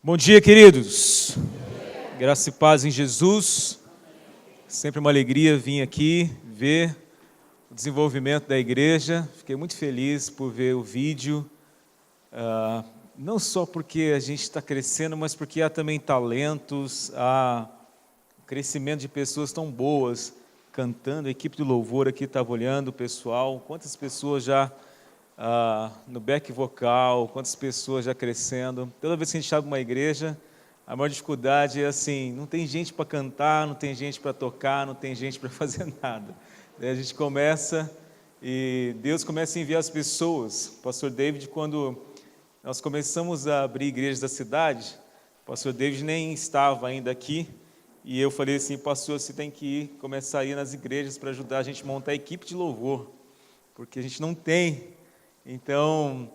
Bom dia, queridos. Graça e paz em Jesus. Sempre uma alegria vir aqui ver o desenvolvimento da igreja. Fiquei muito feliz por ver o vídeo. Não só porque a gente está crescendo, mas porque há também talentos, há crescimento de pessoas tão boas cantando. A equipe de louvor aqui estava olhando o pessoal. Quantas pessoas já no back vocal, quantas pessoas já crescendo. Toda vez que a gente abre uma igreja, a maior dificuldade é assim, não tem gente para cantar, não tem gente para tocar, não tem gente para fazer nada. Daí a gente começa e Deus começa a enviar as pessoas. O pastor David, quando nós começamos a abrir igrejas da cidade, o pastor David nem estava ainda aqui, e eu falei assim, pastor, você tem que ir, começar a ir nas igrejas para ajudar a gente a montar a equipe de louvor, porque a gente não tem. Então,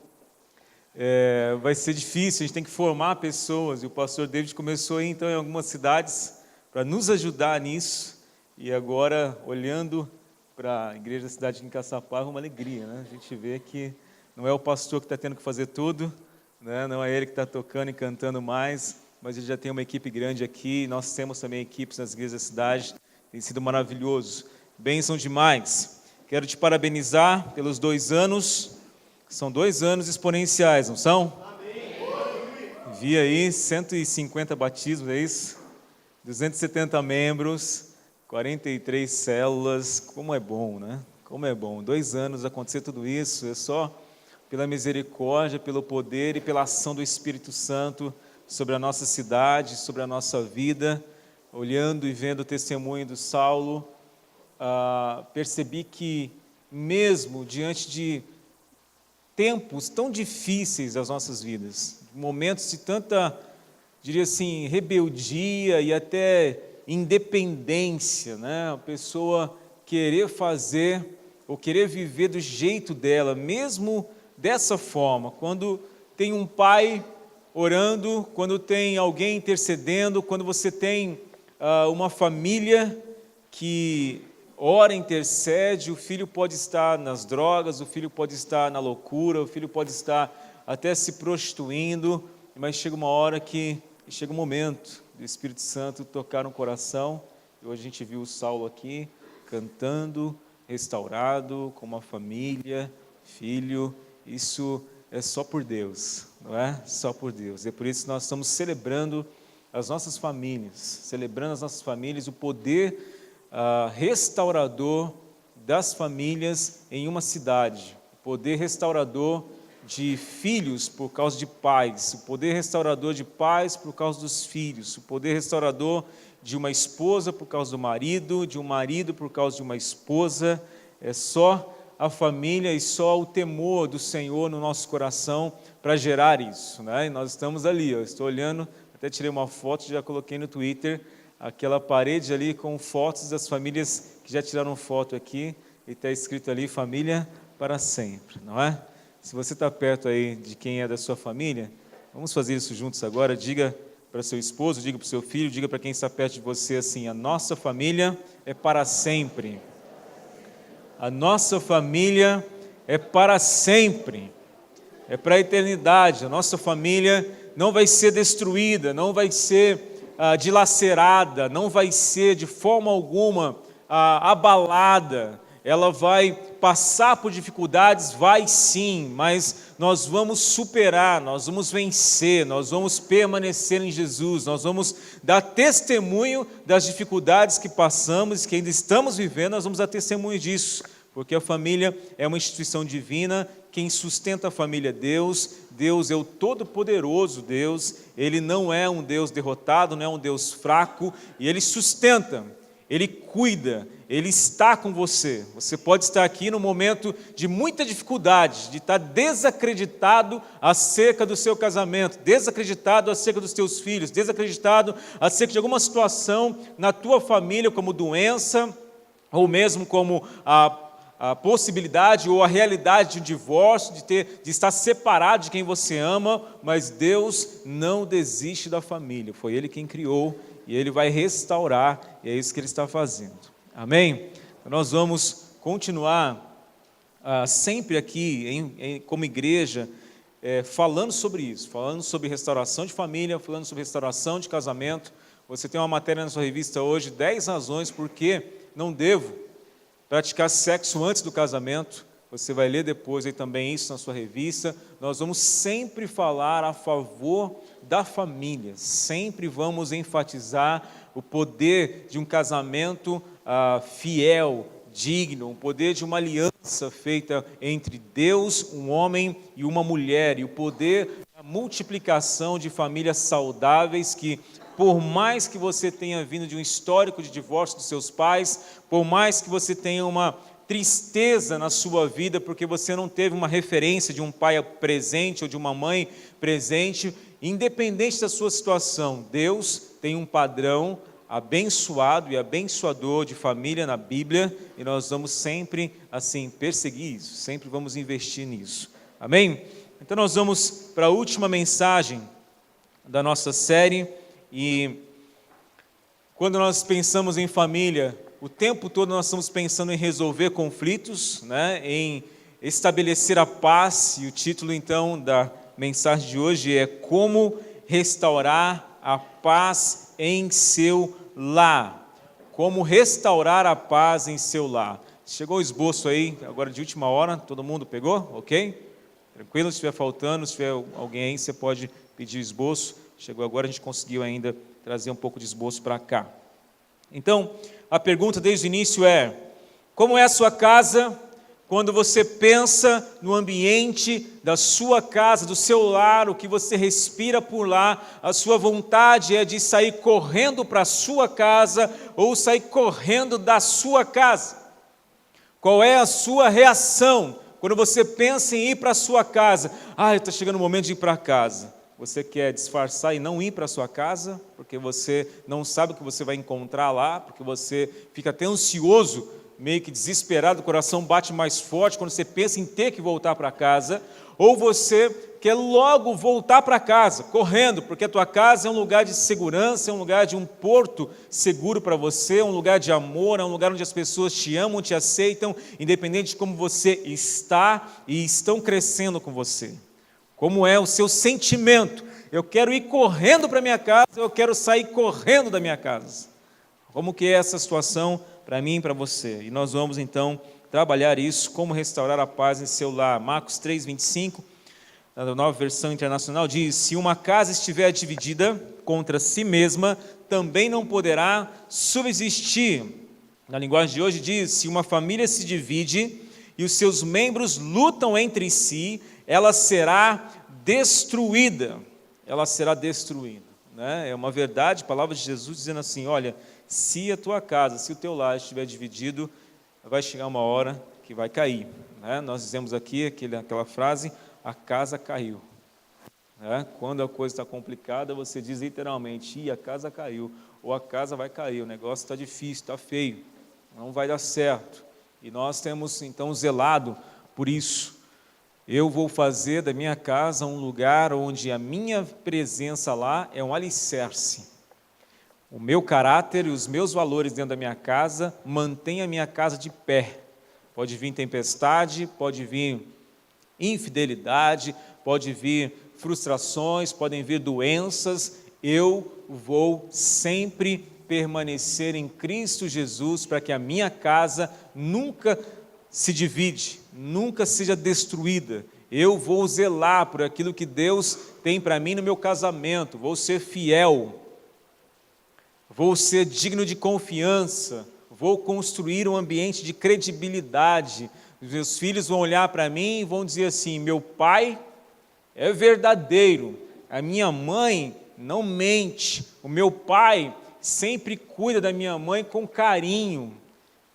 vai ser difícil, a gente tem que formar pessoas, e o pastor David começou aí, então, em algumas cidades, para nos ajudar nisso, e agora, olhando para a igreja da cidade de Caçapá, é uma alegria, né? A gente vê que não é o pastor que está tendo que fazer tudo, né? Não é ele que está tocando e cantando mais, mas ele já tem uma equipe grande aqui, nós temos também equipes nas igrejas da cidade, tem sido maravilhoso, bênção demais. Quero te parabenizar pelos 2 anos, são 2 anos exponenciais, não são? Amém. Vi aí 150 batismos, é isso? 270 membros, 43 células, como é bom, né? Como é bom, 2 anos acontecer tudo isso, é só pela misericórdia, pelo poder e pela ação do Espírito Santo sobre a nossa cidade, sobre a nossa vida. Olhando e vendo o testemunho do Saulo, percebi que mesmo diante de tempos tão difíceis das nossas vidas, momentos de tanta, diria assim, rebeldia e até independência, né? A pessoa querer fazer ou querer viver do jeito dela, mesmo dessa forma, quando tem um pai orando, quando tem alguém intercedendo, quando você tem uma família que ora, intercede, o filho pode estar nas drogas, o filho pode estar na loucura, o filho pode estar até se prostituindo, mas chega uma hora chega um momento do Espírito Santo tocar no coração, e hoje a gente viu o Saulo aqui, cantando, restaurado, com uma família, filho, isso é só por Deus, não é? Só por Deus, é por isso que nós estamos celebrando as nossas famílias, o poder restaurador das famílias em uma cidade, o poder restaurador de filhos por causa de pais, o poder restaurador de pais por causa dos filhos, o poder restaurador de uma esposa por causa do marido, de um marido por causa de uma esposa. É só a família e só o temor do Senhor no nosso coração para gerar isso, né? E nós estamos ali, eu estou olhando, até tirei uma foto, já coloquei no Twitter, aquela parede ali com fotos das famílias que já tiraram foto aqui, e está escrito ali, família para sempre, não é? Se você está perto aí de quem é da sua família, vamos fazer isso juntos agora, diga para seu esposo, diga para o seu filho, diga para quem está perto de você assim, a nossa família é para sempre. A nossa família é para sempre, é para a eternidade, a nossa família não vai ser destruída, não vai ser dilacerada, não vai ser de forma alguma abalada, ela vai passar por dificuldades, vai sim, mas nós vamos superar, nós vamos vencer, nós vamos permanecer em Jesus, nós vamos dar testemunho das dificuldades que passamos, que ainda estamos vivendo, nós vamos dar testemunho disso, porque a família é uma instituição divina, quem sustenta a família é Deus, Deus é o Todo-Poderoso Deus, Ele não é um Deus derrotado, não é um Deus fraco, e Ele sustenta, Ele cuida, Ele está com você. Você pode estar aqui num momento de muita dificuldade, de estar desacreditado acerca do seu casamento, desacreditado acerca dos teus filhos, desacreditado acerca de alguma situação na tua família, como doença, ou mesmo como a possibilidade ou a realidade de um divórcio, de estar separado de quem você ama, mas Deus não desiste da família, foi Ele quem criou, e Ele vai restaurar, e é isso que Ele está fazendo, amém? Nós vamos continuar sempre aqui, como igreja, falando sobre isso, falando sobre restauração de família, falando sobre restauração de casamento. Você tem uma matéria na sua revista hoje, 10 razões por que não devo praticar sexo antes do casamento. Você vai ler depois aí também isso na sua revista. Nós vamos sempre falar a favor da família, sempre vamos enfatizar o poder de um casamento fiel, digno, o poder de uma aliança feita entre Deus, um homem e uma mulher, e o poder da multiplicação de famílias saudáveis que, por mais que você tenha vindo de um histórico de divórcio dos seus pais, por mais que você tenha uma tristeza na sua vida, porque você não teve uma referência de um pai presente ou de uma mãe presente, independente da sua situação, Deus tem um padrão abençoado e abençoador de família na Bíblia, e nós vamos sempre, assim, perseguir isso, sempre vamos investir nisso, amém? Então nós vamos para a última mensagem da nossa série, e quando nós pensamos em família, o tempo todo nós estamos pensando em resolver conflitos, né? Em estabelecer a paz, e o título então da mensagem de hoje é Como Restaurar a Paz em Seu Lar. Como restaurar a paz em seu lar. Chegou o esboço aí, agora de última hora, todo mundo pegou? Ok? Tranquilo, se estiver faltando, se tiver alguém aí, você pode pedir o esboço. Chegou agora, a gente conseguiu ainda trazer um pouco de esboço para cá. Então, a pergunta desde o início é: como é a sua casa quando você pensa no ambiente da sua casa, do seu lar, o que você respira por lá? A sua vontade é de sair correndo para a sua casa ou sair correndo da sua casa? Qual é a sua reação quando você pensa em ir para a sua casa? Está chegando o momento de ir para casa. Você quer disfarçar e não ir para a sua casa, porque você não sabe o que você vai encontrar lá, porque você fica até ansioso, meio que desesperado, o coração bate mais forte quando você pensa em ter que voltar para casa, ou você quer logo voltar para casa, correndo, porque a tua casa é um lugar de segurança, é um lugar de um porto seguro para você, é um lugar de amor, é um lugar onde as pessoas te amam, te aceitam, independente de como você está e estão crescendo com você. Como é o seu sentimento? Eu quero ir correndo para minha casa, eu quero sair correndo da minha casa. Como que é essa situação para mim e para você? E nós vamos então trabalhar isso, como restaurar a paz em seu lar. Marcos 3:25, na Nova Versão Internacional, diz: se uma casa estiver dividida contra si mesma, também não poderá subsistir. Na linguagem de hoje diz: se uma família se divide e os seus membros lutam entre si, ela será destruída. Ela será destruída, né? É uma verdade, palavra de Jesus dizendo assim: olha, se a tua casa, se o teu lar estiver dividido, vai chegar uma hora que vai cair, né? Nós dizemos aqui aquela frase: a casa caiu, né? Quando a coisa está complicada, você diz literalmente: a casa caiu, ou a casa vai cair, o negócio está difícil, está feio, não vai dar certo. E nós temos então zelado por isso. Eu vou fazer da minha casa um lugar onde a minha presença lá é um alicerce. O meu caráter e os meus valores dentro da minha casa mantêm a minha casa de pé. Pode vir tempestade, pode vir infidelidade, pode vir frustrações, podem vir doenças. Eu vou sempre permanecer em Cristo Jesus para que a minha casa nunca se divide, nunca seja destruída. Eu vou zelar por aquilo que Deus tem para mim no meu casamento, vou ser fiel, vou ser digno de confiança, vou construir um ambiente de credibilidade. Os meus filhos vão olhar para mim e vão dizer assim: meu pai é verdadeiro, a minha mãe não mente, o meu pai sempre cuida da minha mãe com carinho.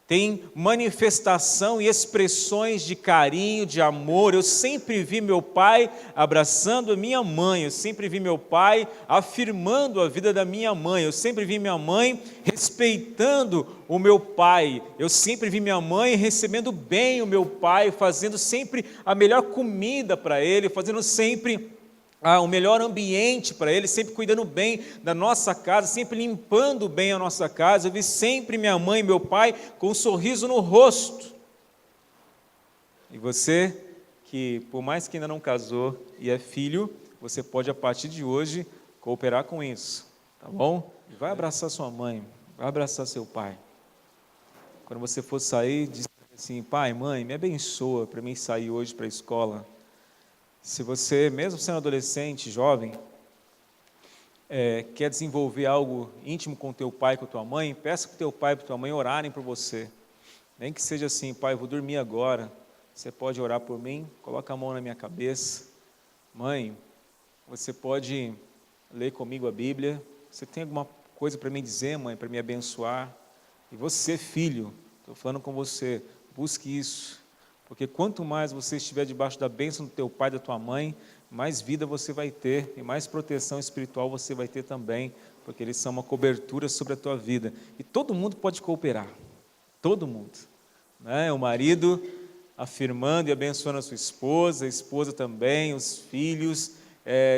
Tem manifestação e expressões de carinho, de amor. Eu sempre vi meu pai abraçando a minha mãe, eu sempre vi meu pai afirmando a vida da minha mãe, eu sempre vi minha mãe respeitando o meu pai, eu sempre vi minha mãe recebendo bem o meu pai, fazendo sempre a melhor comida para ele, fazendo sempre o melhor ambiente para ele, sempre cuidando bem da nossa casa, sempre limpando bem a nossa casa. Eu vi sempre minha mãe e meu pai com um sorriso no rosto. E você que, por mais que ainda não casou e é filho, você pode, a partir de hoje, cooperar com isso, tá bom? Vai abraçar sua mãe, vai abraçar seu pai. Quando você for sair, diz assim: pai, mãe, me abençoa para mim sair hoje para a escola. Se você, mesmo sendo adolescente, jovem, quer desenvolver algo íntimo com teu pai, com tua mãe, peça para o teu pai e para tua mãe orarem por você. Nem que seja assim: pai, eu vou dormir agora, você pode orar por mim? Coloca a mão na minha cabeça. Mãe, você pode ler comigo a Bíblia? Você tem alguma coisa para me dizer, mãe, para me abençoar? E você, filho, estou falando com você, busque isso, porque quanto mais você estiver debaixo da bênção do teu pai e da tua mãe, mais vida você vai ter e mais proteção espiritual você vai ter também, porque eles são uma cobertura sobre a tua vida. E todo mundo pode cooperar, todo mundo, né? O marido afirmando e abençoando a esposa também, os filhos,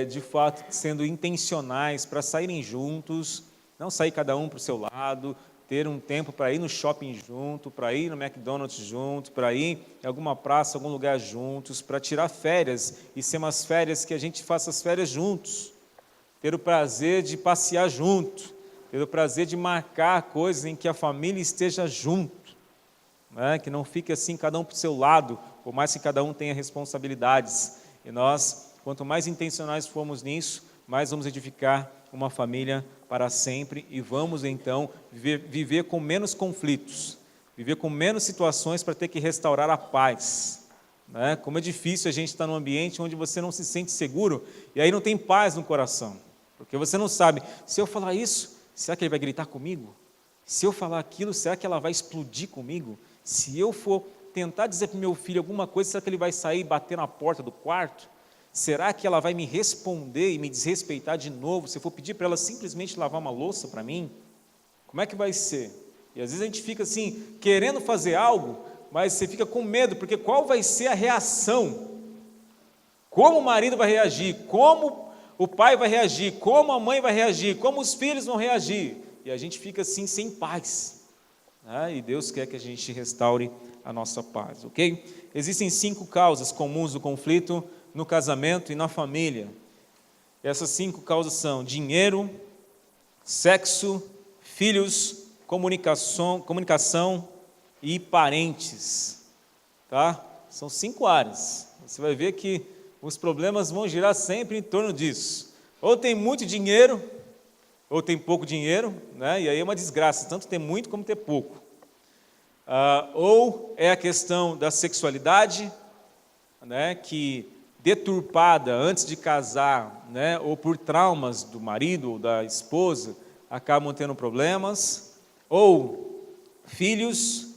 de fato sendo intencionais para saírem juntos, não sair cada um para o seu lado, ter um tempo para ir no shopping junto, para ir no McDonald's junto, para ir em alguma praça, algum lugar juntos, para tirar férias e ser umas férias que a gente faça as férias juntos, ter o prazer de passear junto, ter o prazer de marcar coisas em que a família esteja junto, né? Que não fique assim cada um para o seu lado, por mais que cada um tenha responsabilidades. E nós, quanto mais intencionais formos nisso, mais vamos edificar uma família para sempre e vamos então viver com menos conflitos, viver com menos situações para ter que restaurar a paz, né? Como é difícil a gente estar num ambiente onde você não se sente seguro e aí não tem paz no coração, porque você não sabe, se eu falar isso, será que ele vai gritar comigo? Se eu falar aquilo, será que ela vai explodir comigo? Se eu for tentar dizer para o meu filho alguma coisa, será que ele vai sair e bater na porta do quarto? Será que ela vai me responder e me desrespeitar de novo se eu for pedir para ela simplesmente lavar uma louça para mim? Como é que vai ser? E às vezes a gente fica assim, querendo fazer algo, mas você fica com medo, porque qual vai ser a reação? Como o marido vai reagir? Como o pai vai reagir? Como a mãe vai reagir? Como os filhos vão reagir? E a gente fica assim, sem paz, né? E Deus quer que a gente restaure a nossa paz, ok? Existem 5 causas comuns do conflito no casamento e na família. Essas 5 causas são dinheiro, sexo, filhos, comunicação e parentes, tá? São 5 áreas. Você vai ver que os problemas vão girar sempre em torno disso. Ou tem muito dinheiro, ou tem pouco dinheiro, né? E aí é uma desgraça, tanto ter muito como ter pouco. Ou é a questão da sexualidade, né? Que deturpada antes de casar, né, ou por traumas do marido ou da esposa, acabam tendo problemas, ou filhos,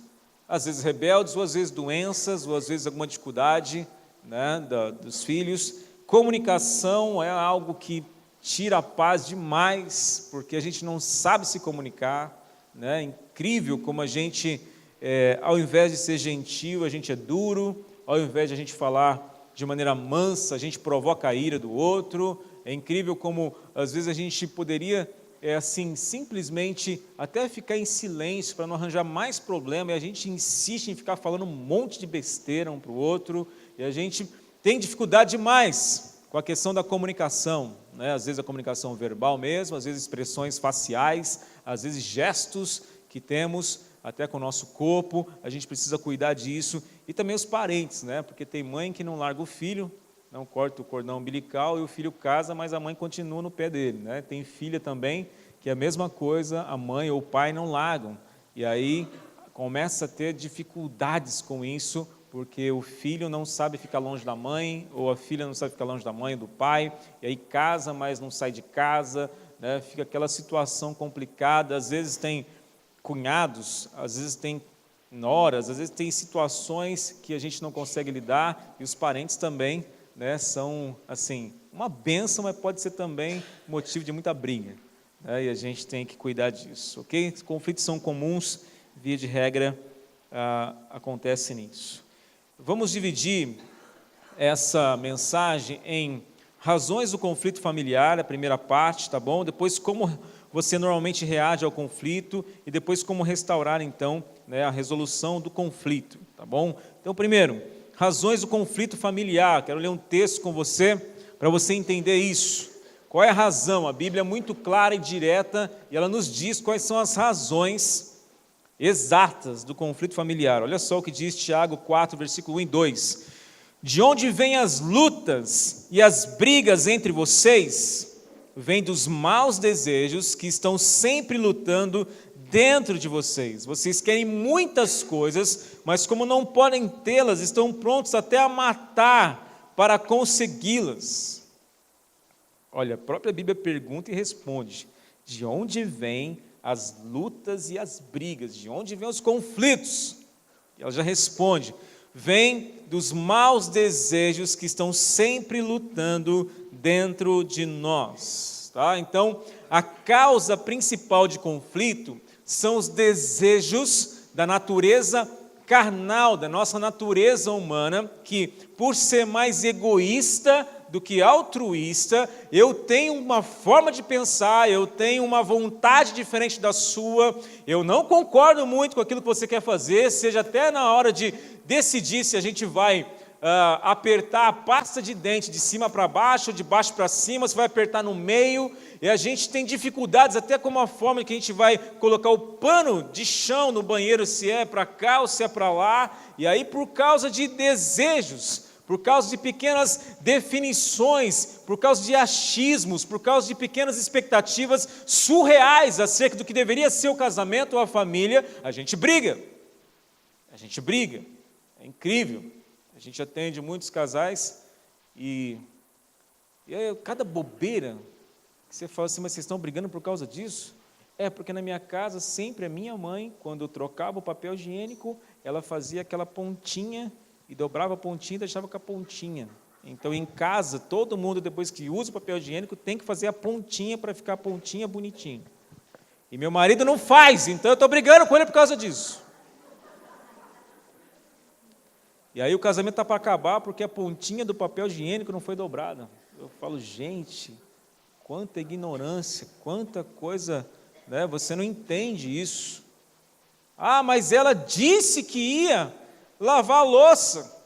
às vezes rebeldes, ou às vezes doenças, ou às vezes alguma dificuldade, né, dos filhos. Comunicação é algo que tira a paz demais, porque a gente não sabe se comunicar, né? Incrível como a gente, ao invés de ser gentil, a gente é duro, ao invés de a gente falar de maneira mansa, a gente provoca a ira do outro. É incrível como, às vezes, a gente poderia, assim, simplesmente até ficar em silêncio para não arranjar mais problema, e a gente insiste em ficar falando um monte de besteira um para o outro, e a gente tem dificuldade demais com a questão da comunicação, né? Às vezes a comunicação verbal mesmo, às vezes expressões faciais, às vezes gestos que temos, até com o nosso corpo, a gente precisa cuidar disso, e também os parentes, né? Porque tem mãe que não larga o filho, não corta o cordão umbilical, e o filho casa, mas a mãe continua no pé dele, né? Tem filha também, que é a mesma coisa, a mãe ou o pai não largam, e aí começa a ter dificuldades com isso, porque o filho não sabe ficar longe da mãe, ou a filha não sabe ficar longe da mãe ou do pai, e aí casa, mas não sai de casa, né? Fica aquela situação complicada, às vezes tem cunhados, às vezes tem noras, às vezes tem situações que a gente não consegue lidar, e os parentes também, né, são assim, uma bênção, mas pode ser também motivo de muita briga, né, e a gente tem que cuidar disso, ok? Os conflitos são comuns, via de regra, acontece nisso. Vamos dividir essa mensagem em razões do conflito familiar, a primeira parte, tá bom? Depois, como você normalmente reage ao conflito, e depois como restaurar, então, né, a resolução do conflito, tá bom? Então, primeiro, razões do conflito familiar. Quero ler um texto com você, para você entender isso. Qual é a razão? A Bíblia é muito clara e direta, e ela nos diz quais são as razões exatas do conflito familiar. Olha só o que diz Tiago 4, versículo 1 e 2. De onde vêm as lutas e as brigas entre vocês? Vêm dos maus desejos que estão sempre lutando dentro de vocês. Vocês querem muitas coisas, mas como não podem tê-las, estão prontos até a matar para consegui-las. Olha, a própria Bíblia pergunta e responde: de onde vêm as lutas e as brigas? De onde vêm os conflitos? E ela já responde: vem dos maus desejos que estão sempre lutando dentro de nós. Tá? Então, a causa principal de conflito são os desejos da natureza carnal, da nossa natureza humana, que, por ser mais egoísta do que altruísta, eu tenho uma forma de pensar, eu tenho uma vontade diferente da sua, eu não concordo muito com aquilo que você quer fazer, seja até na hora de decidir se a gente vai apertar a pasta de dente de cima para baixo, de baixo para cima, se vai apertar no meio, e a gente tem dificuldades até com a forma que a gente vai colocar o pano de chão no banheiro, se é para cá ou se é para lá, e aí por causa de desejos, por causa de pequenas definições, por causa de achismos, por causa de pequenas expectativas surreais acerca do que deveria ser o casamento ou a família, a gente briga. A gente briga. É incrível. A gente atende muitos casais e aí, cada bobeira que você fala assim, mas vocês estão brigando por causa disso? É, porque na minha casa, sempre a minha mãe, quando eu trocava o papel higiênico, ela fazia aquela pontinha e dobrava a pontinha e deixava com a pontinha. Então, em casa, todo mundo, depois que usa o papel higiênico, tem que fazer a pontinha para ficar a pontinha bonitinha. E meu marido não faz, então eu estou brigando com ele por causa disso. E aí o casamento está para acabar porque a pontinha do papel higiênico não foi dobrada. Eu falo, gente, quanta ignorância, quanta coisa, né? Você não entende isso. Ah, mas ela disse que ia lavar a louça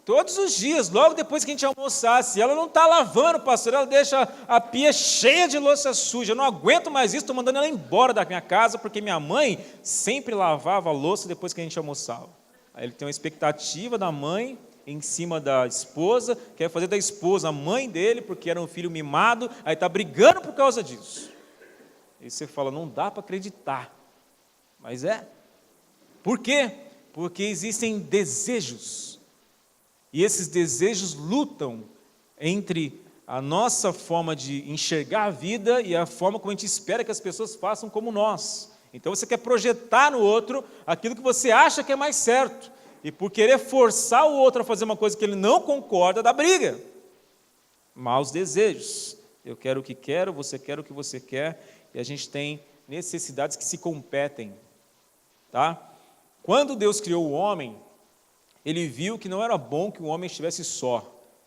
todos os dias, logo depois que a gente almoçasse. Ela não está lavando, pastor, ela deixa a pia cheia de louça suja. Eu não aguento mais isso, estou mandando ela embora da minha casa, porque minha mãe sempre lavava a louça depois que a gente almoçava. Aí ele tem uma expectativa da mãe em cima da esposa, quer fazer da esposa a mãe dele, porque era um filho mimado, aí está brigando por causa disso. E você fala, não dá para acreditar. Mas é. Por quê? Porque existem desejos. E esses desejos lutam entre a nossa forma de enxergar a vida e a forma como a gente espera que as pessoas façam como nós. Então você quer projetar no outro aquilo que você acha que é mais certo. E por querer forçar o outro a fazer uma coisa que ele não concorda, dá briga. Maus desejos. Eu quero o que quero, você quer o que você quer. E a gente tem necessidades que se competem. Tá? Quando Deus criou o homem, Ele viu que não era bom que o homem estivesse só.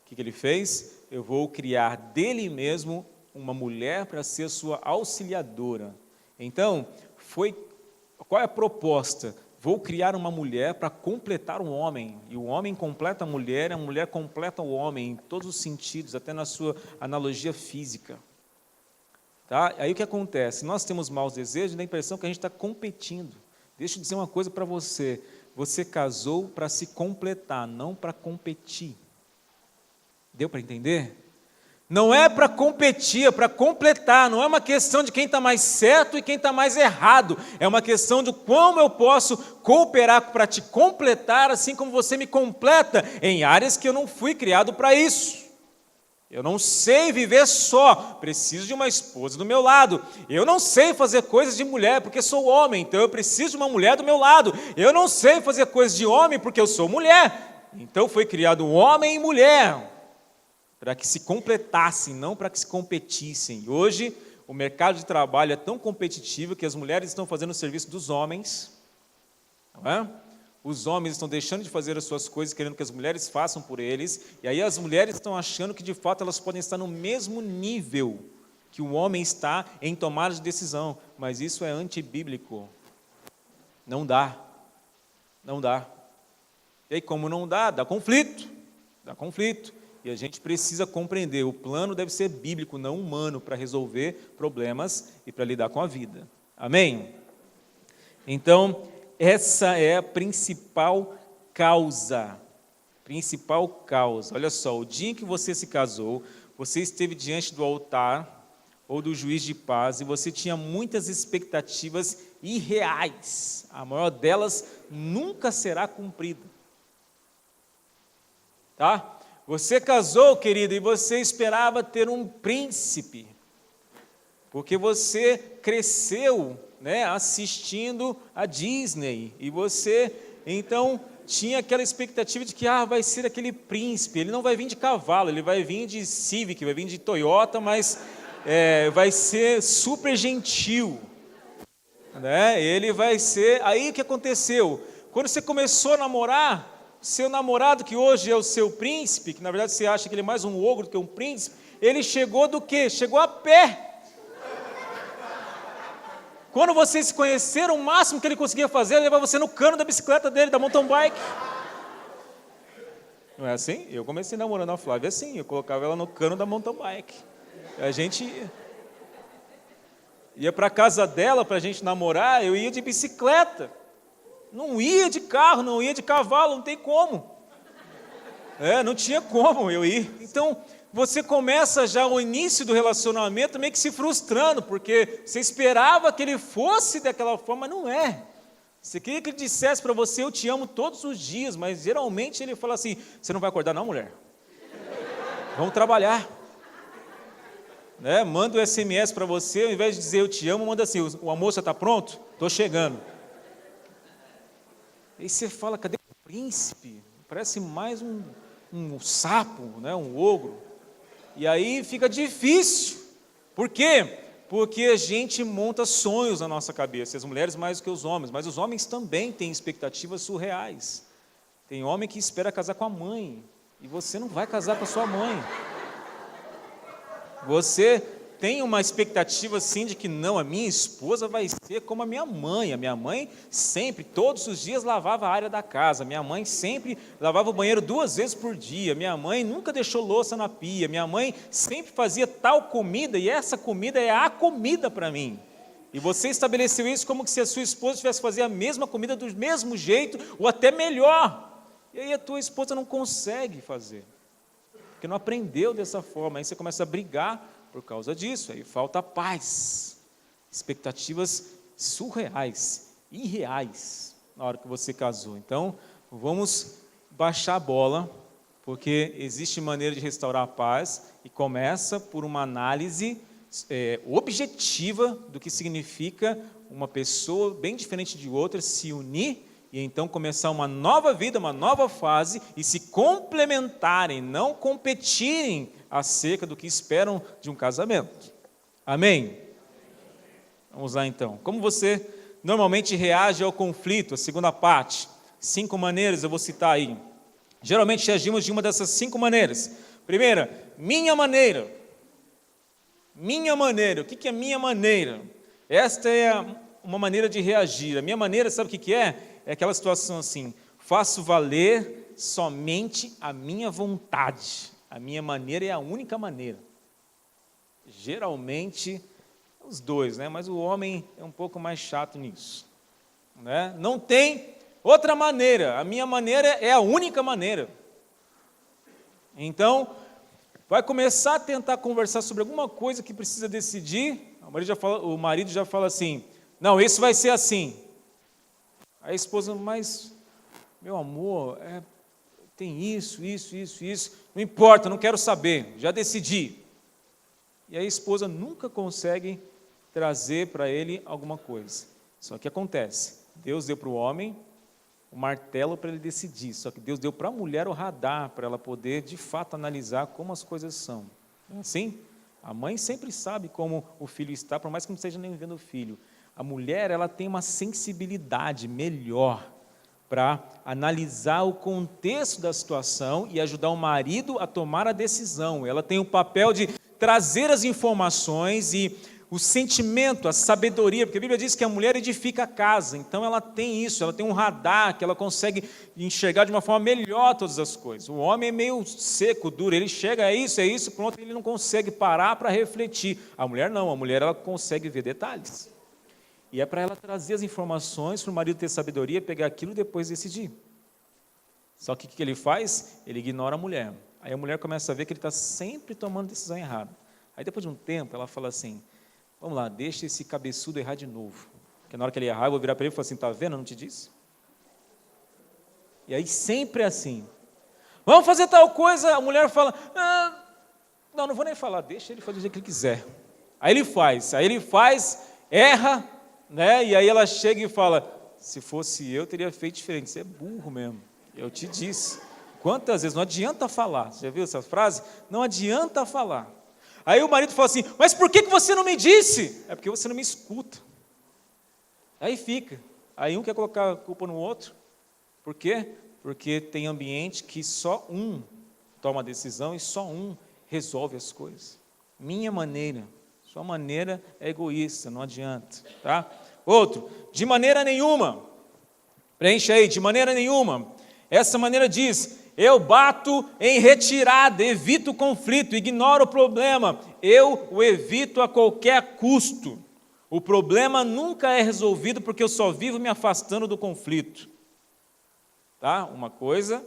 O que ele fez? Eu vou criar dele mesmo uma mulher para ser sua auxiliadora. Então, qual é a proposta? Vou criar uma mulher para completar um homem, e o homem completa a mulher completa o homem, em todos os sentidos, até na sua analogia física. Tá? Aí o que acontece? Nós temos maus desejos, dá a impressão que a gente está competindo. Deixa eu dizer uma coisa para você, você casou para se completar, não para competir. Deu para entender? Não é para competir, é para completar, não é uma questão de quem está mais certo e quem está mais errado, é uma questão de como eu posso cooperar para te completar, assim como você me completa em áreas que eu não fui criado para isso. Eu não sei viver só, preciso de uma esposa do meu lado. Eu não sei fazer coisas de mulher porque sou homem, então eu preciso de uma mulher do meu lado. Eu não sei fazer coisas de homem porque eu sou mulher, então foi criado um homem e mulher, para que se completassem, não para que se competissem. E hoje, o mercado de trabalho é tão competitivo que as mulheres estão fazendo o serviço dos homens, não é? Os homens estão deixando de fazer as suas coisas, querendo que as mulheres façam por eles, e aí as mulheres estão achando que, de fato, elas podem estar no mesmo nível que o homem está em tomada de decisão, mas isso é antibíblico. Não dá. Não dá. E aí, como não dá, dá conflito. E a gente precisa compreender, o plano deve ser bíblico, não humano, para resolver problemas e para lidar com a vida. Amém? Então, essa é a principal causa. Olha só, o dia em que você se casou, você esteve diante do altar ou do juiz de paz e você tinha muitas expectativas irreais. A maior delas nunca será cumprida. Tá? Você casou, querido, e você esperava ter um príncipe, porque você cresceu, né, assistindo a Disney, e você, então, tinha aquela expectativa de que vai ser aquele príncipe, ele não vai vir de cavalo, ele vai vir de Civic, vai vir de Toyota, mas vai ser super gentil, né? Ele vai ser... Aí o que aconteceu? Quando você começou a namorar, seu namorado, que hoje é o seu príncipe, que na verdade você acha que ele é mais um ogro do que um príncipe, ele chegou do quê? Chegou a pé. Quando vocês se conheceram, o máximo que ele conseguia fazer era levar você no cano da bicicleta dele, da mountain bike. Não é assim? Eu comecei namorando a Flávia assim, eu colocava ela no cano da mountain bike. A gente ia para a casa dela para a gente namorar, eu ia de bicicleta. Não ia de carro, não ia de cavalo, não tem como. Não tinha como eu ir. Então, você começa já o início do relacionamento meio que se frustrando, porque você esperava que ele fosse daquela forma, mas não é. Você queria que ele dissesse para você, eu te amo todos os dias, mas geralmente ele fala assim, você não vai acordar não, mulher? Vamos trabalhar. Manda o SMS para você, ao invés de dizer eu te amo, manda assim, o almoço já está pronto? Estou chegando. E você fala, cadê o príncipe? Parece mais um sapo, né? Um ogro. E aí fica difícil. Por quê? Porque a gente monta sonhos na nossa cabeça, as mulheres mais do que os homens, mas os homens também têm expectativas surreais. Tem homem que espera casar com a mãe, e você não vai casar com a sua mãe. Você tem uma expectativa assim de que não, a minha esposa vai ser como a minha mãe. A minha mãe sempre, todos os dias, lavava a área da casa. Minha mãe sempre lavava o banheiro 2 vezes por dia. Minha mãe nunca deixou louça na pia. Minha mãe sempre fazia tal comida e essa comida é a comida para mim. E você estabeleceu isso como se a sua esposa tivesse que fazer a mesma comida do mesmo jeito ou até melhor. E aí a tua esposa não consegue fazer, porque não aprendeu dessa forma. Aí você começa a brigar por causa disso, aí falta paz, expectativas surreais, irreais, na hora que você casou. Então, vamos baixar a bola, porque existe maneira de restaurar a paz, e começa por uma análise objetiva do que significa uma pessoa bem diferente de outra se unir, e então começar uma nova vida, uma nova fase, e se complementarem, não competirem acerca do que esperam de um casamento. Amém? Vamos lá então. Como você normalmente reage ao conflito? A segunda parte. 5 maneiras eu vou citar aí. Geralmente reagimos de uma dessas 5 maneiras. Primeira, minha maneira. Minha maneira. O que é minha maneira? Esta é uma maneira de reagir. A minha maneira, sabe o que é? É aquela situação assim, faço valer somente a minha vontade. A minha maneira é a única maneira. Geralmente, os dois, né? Mas o homem é um pouco mais chato nisso. Né? Não tem outra maneira. A minha maneira é a única maneira. Então, vai começar a tentar conversar sobre alguma coisa que precisa decidir. O marido já fala assim, não, esse vai ser assim. A esposa, mas, meu amor, tem isso. Não importa, não quero saber, já decidi. E a esposa nunca consegue trazer para ele alguma coisa. Só que acontece, Deus deu para o homem o martelo para ele decidir, só que Deus deu para a mulher o radar, para ela poder, de fato, analisar como as coisas são. Assim, a mãe sempre sabe como o filho está, por mais que não esteja nem vendo o filho. A mulher, ela tem uma sensibilidade melhor para analisar o contexto da situação e ajudar o marido a tomar a decisão. Ela tem o papel de trazer as informações e o sentimento, a sabedoria, porque a Bíblia diz que a mulher edifica a casa, então ela tem isso, ela tem um radar, que ela consegue enxergar de uma forma melhor todas as coisas. O homem é meio seco, duro, ele chega, é isso, pronto, ele não consegue parar para refletir. A mulher não, a mulher ela consegue ver detalhes. E é para ela trazer as informações, para o marido ter sabedoria, pegar aquilo e depois decidir. Só que o que ele faz? Ele ignora a mulher. Aí a mulher começa a ver que ele está sempre tomando decisão errada. Aí depois de um tempo, ela fala assim, vamos lá, deixa esse cabeçudo errar de novo. Porque na hora que ele errar, eu vou virar para ele e falar assim, está vendo, eu não te disse? E aí sempre é assim. Vamos fazer tal coisa, a mulher fala, não vou nem falar, deixa ele fazer o que ele quiser. Aí ele faz, erra, né? E aí ela chega e fala, se fosse eu, teria feito diferente. Você é burro mesmo, eu te disse. Quantas vezes? Não adianta falar. Você já viu essa frase? Não adianta falar. Aí o marido fala assim, mas por que você não me disse? É porque você não me escuta. Aí fica. Aí um quer colocar a culpa no outro. Por quê? Porque tem ambiente que só um toma a decisão e só um resolve as coisas. Minha maneira. Sua maneira é egoísta, não adianta. Tá? Outro, de maneira nenhuma. Preenche aí, de maneira nenhuma. Essa maneira diz, eu bato em retirada, evito o conflito, ignoro o problema, eu o evito a qualquer custo. O problema nunca é resolvido porque eu só vivo me afastando do conflito. Tá? Uma coisa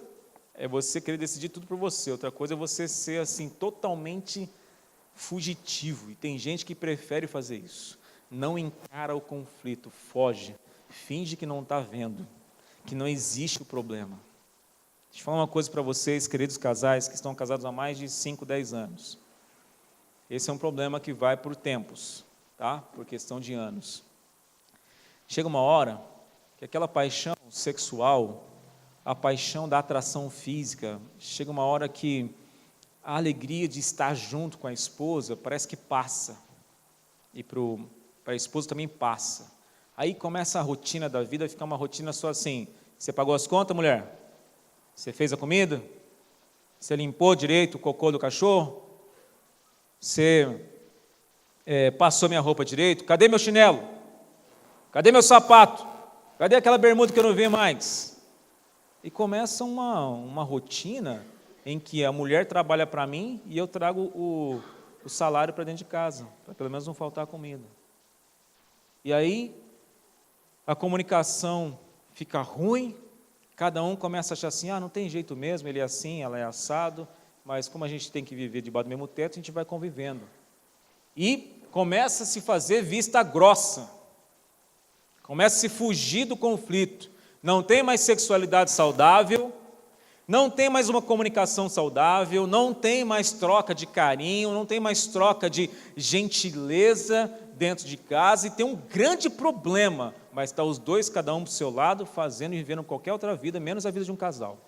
é você querer decidir tudo por você, outra coisa é você ser assim totalmente fugitivo. E tem gente que prefere fazer isso. Não encara o conflito, foge, finge que não está vendo, que não existe o problema. Deixa eu falar uma coisa para vocês, queridos casais, que estão casados há mais de 5, 10 anos. Esse é um problema que vai por tempos, tá? Por questão de anos. Chega uma hora que aquela paixão sexual, a paixão da atração física, chega uma hora que a alegria de estar junto com a esposa parece que passa. E para a esposa também passa. Aí começa a rotina da vida, fica uma rotina só assim, você pagou as contas, mulher? Você fez a comida? Você limpou direito o cocô do cachorro? Você passou minha roupa direito? Cadê meu chinelo? Cadê meu sapato? Cadê aquela bermuda que eu não vi mais? E começa uma rotina em que a mulher trabalha para mim e eu trago o salário para dentro de casa, para pelo menos não faltar comida. E aí a comunicação fica ruim, cada um começa a achar assim, não tem jeito mesmo, ele é assim, ela é assado, mas como a gente tem que viver debaixo do mesmo teto, a gente vai convivendo. E começa a se fazer vista grossa, começa a se fugir do conflito, não tem mais sexualidade saudável, não tem mais uma comunicação saudável, não tem mais troca de carinho, não tem mais troca de gentileza dentro de casa, e tem um grande problema, mas está os dois, cada um para o seu lado, fazendo e vivendo qualquer outra vida, menos a vida de um casal.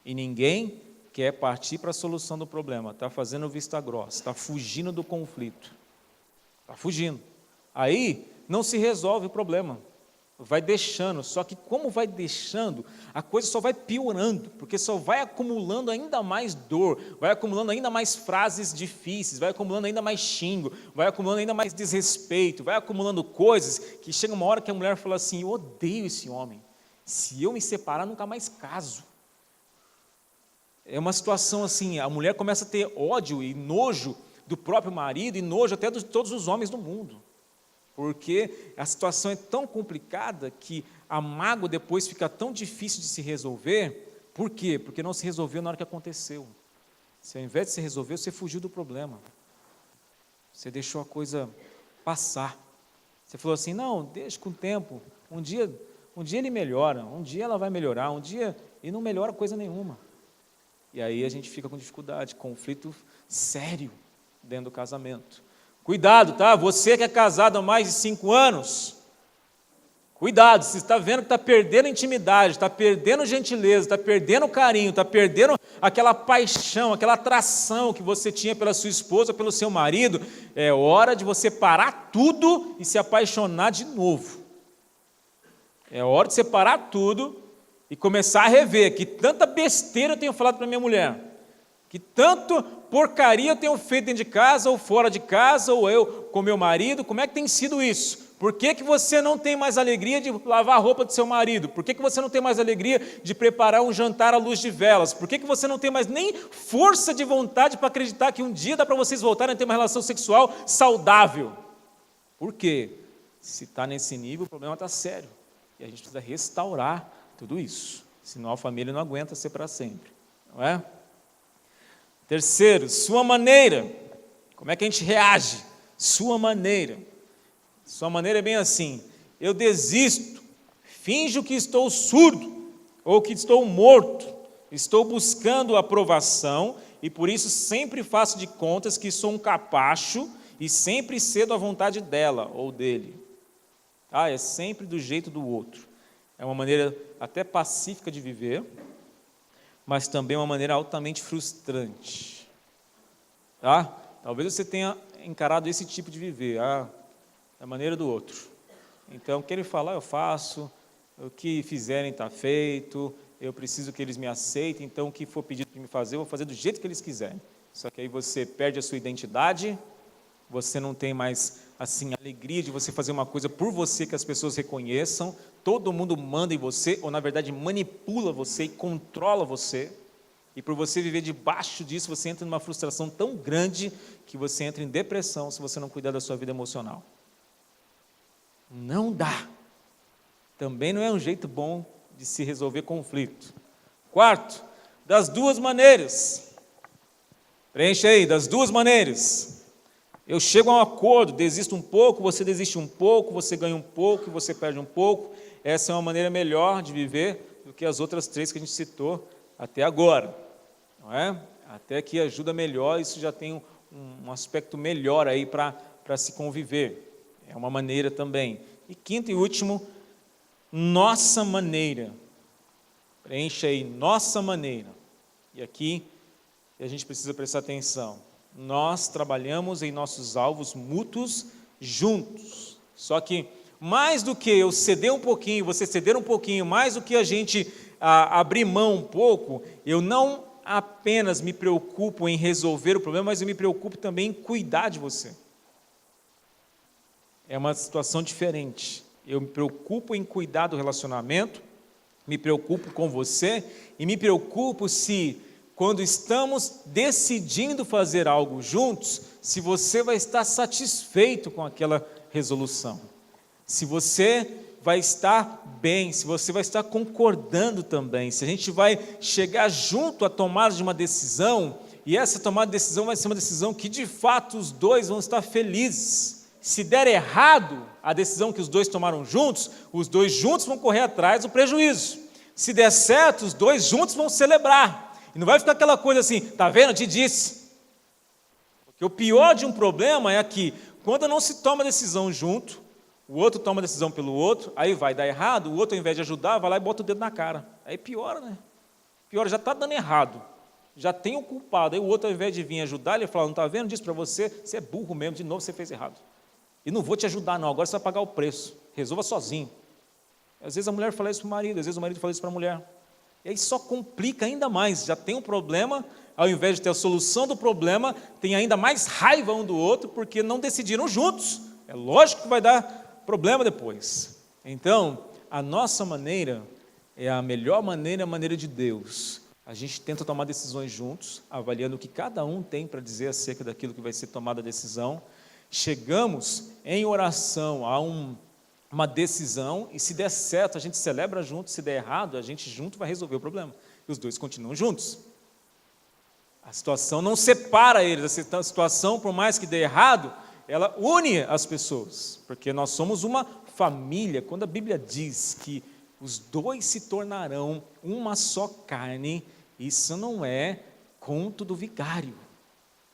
E ninguém quer partir para a solução do problema, está fazendo vista grossa, está fugindo do conflito, está fugindo. Aí não se resolve o problema, vai deixando, só que como vai deixando, a coisa só vai piorando, porque só vai acumulando ainda mais dor, vai acumulando ainda mais frases difíceis, vai acumulando ainda mais xingo, vai acumulando ainda mais desrespeito, vai acumulando coisas, que chega uma hora que a mulher fala assim, eu odeio esse homem, se eu me separar, nunca mais caso. É uma situação assim, a mulher começa a ter ódio e nojo do próprio marido, e nojo até de todos os homens do mundo. Porque a situação é tão complicada que a mágoa depois fica tão difícil de se resolver. Por quê? Porque não se resolveu na hora que aconteceu. Se ao invés de se resolver, você fugiu do problema. Você deixou a coisa passar. Você falou assim, não, deixa com o tempo. Um dia ele melhora, um dia ela vai melhorar, um dia... E não melhora coisa nenhuma. E aí a gente fica com dificuldade, conflito sério dentro do casamento. Cuidado, tá? Você que é casado há mais de 5 anos, cuidado, você está vendo que está perdendo intimidade, está perdendo gentileza, está perdendo carinho, está perdendo aquela paixão, aquela atração que você tinha pela sua esposa, pelo seu marido, é hora de você parar tudo e se apaixonar de novo. É hora de você parar tudo e começar a rever, que tanta besteira eu tenho falado para minha mulher. Que tanto porcaria eu tenho feito dentro de casa, ou fora de casa, ou eu com meu marido, como é que tem sido isso? Por que você não tem mais alegria de lavar a roupa do seu marido? Por que você não tem mais alegria de preparar um jantar à luz de velas? Por que você não tem mais nem força de vontade para acreditar que um dia dá para vocês voltarem a ter uma relação sexual saudável? Por quê? Se está nesse nível, o problema está sério. E a gente precisa restaurar tudo isso. Senão a família não aguenta ser para sempre. Não é? Terceiro, sua maneira. Como é que a gente reage? Sua maneira. Sua maneira é bem assim: eu desisto, finjo que estou surdo ou que estou morto, estou buscando aprovação e por isso sempre faço de contas que sou um capacho e sempre cedo à vontade dela ou dele. É sempre do jeito do outro. É uma maneira até pacífica de viver, mas também uma maneira altamente frustrante. Talvez você tenha encarado esse tipo de viver, da maneira do outro. Então, o que ele falar, eu faço, o que fizerem está feito, eu preciso que eles me aceitem, então o que for pedido para me fazer, eu vou fazer do jeito que eles quiserem. Só que aí você perde a sua identidade, você não tem mais, assim, alegria de você fazer uma coisa por você que as pessoas reconheçam, todo mundo manda em você, ou na verdade manipula você e controla você, e por você viver debaixo disso, você entra numa frustração tão grande que você entra em depressão se você não cuidar da sua vida emocional. Não dá. Também não é um jeito bom de se resolver conflito. Quarto, das duas maneiras. Preencha aí, das duas maneiras. Eu chego a um acordo, desisto um pouco, você desiste um pouco, você ganha um pouco, você perde um pouco. Essa é uma maneira melhor de viver do que as outras três que a gente citou até agora. Não é? Até que ajuda melhor, isso já tem um aspecto melhor aí para se conviver. É uma maneira também. E quinto e último, nossa maneira. Preencha aí, nossa maneira. E aqui a gente precisa prestar atenção. Nós trabalhamos em nossos alvos mútuos juntos. Só que mais do que eu ceder um pouquinho, você ceder um pouquinho, mais do que a gente abrir mão um pouco, eu não apenas me preocupo em resolver o problema, mas eu me preocupo também em cuidar de você. É uma situação diferente. Eu me preocupo em cuidar do relacionamento, me preocupo com você e me preocupo se, quando estamos decidindo fazer algo juntos, se você vai estar satisfeito com aquela resolução. Se você vai estar bem, se você vai estar concordando também, se a gente vai chegar junto à tomada de uma decisão, e essa tomada de decisão vai ser uma decisão que de fato os dois vão estar felizes. Se der errado a decisão que os dois tomaram juntos, os dois juntos vão correr atrás do prejuízo. Se der certo, os dois juntos vão celebrar. E não vai ficar aquela coisa assim, tá vendo, eu te disse. Porque o pior de um problema é que, quando não se toma decisão junto, o outro toma decisão pelo outro, aí vai dar errado, o outro, ao invés de ajudar, vai lá e bota o dedo na cara. Aí piora, né? Piora, já está dando errado. Já tem o culpado. Aí o outro, ao invés de vir ajudar, ele fala, não está vendo disso para você? Você é burro mesmo, de novo você fez errado. E não vou te ajudar não, agora você vai pagar o preço. Resolva sozinho. Às vezes a mulher fala isso para o marido, às vezes o marido fala isso para a mulher. E aí só complica ainda mais. Já tem um problema, ao invés de ter a solução do problema, tem ainda mais raiva um do outro, porque não decidiram juntos. É lógico que vai dar problema depois. Então, a nossa maneira é a melhor maneira, a maneira de Deus. A gente tenta tomar decisões juntos, avaliando o que cada um tem para dizer acerca daquilo que vai ser tomada a decisão. Chegamos em oração a uma decisão, e se der certo, a gente celebra junto, se der errado, a gente junto vai resolver o problema. E os dois continuam juntos. A situação não separa eles, a situação, por mais que dê errado, ela une as pessoas, porque nós somos uma família. Quando a Bíblia diz que os dois se tornarão uma só carne, isso não é conto do vigário.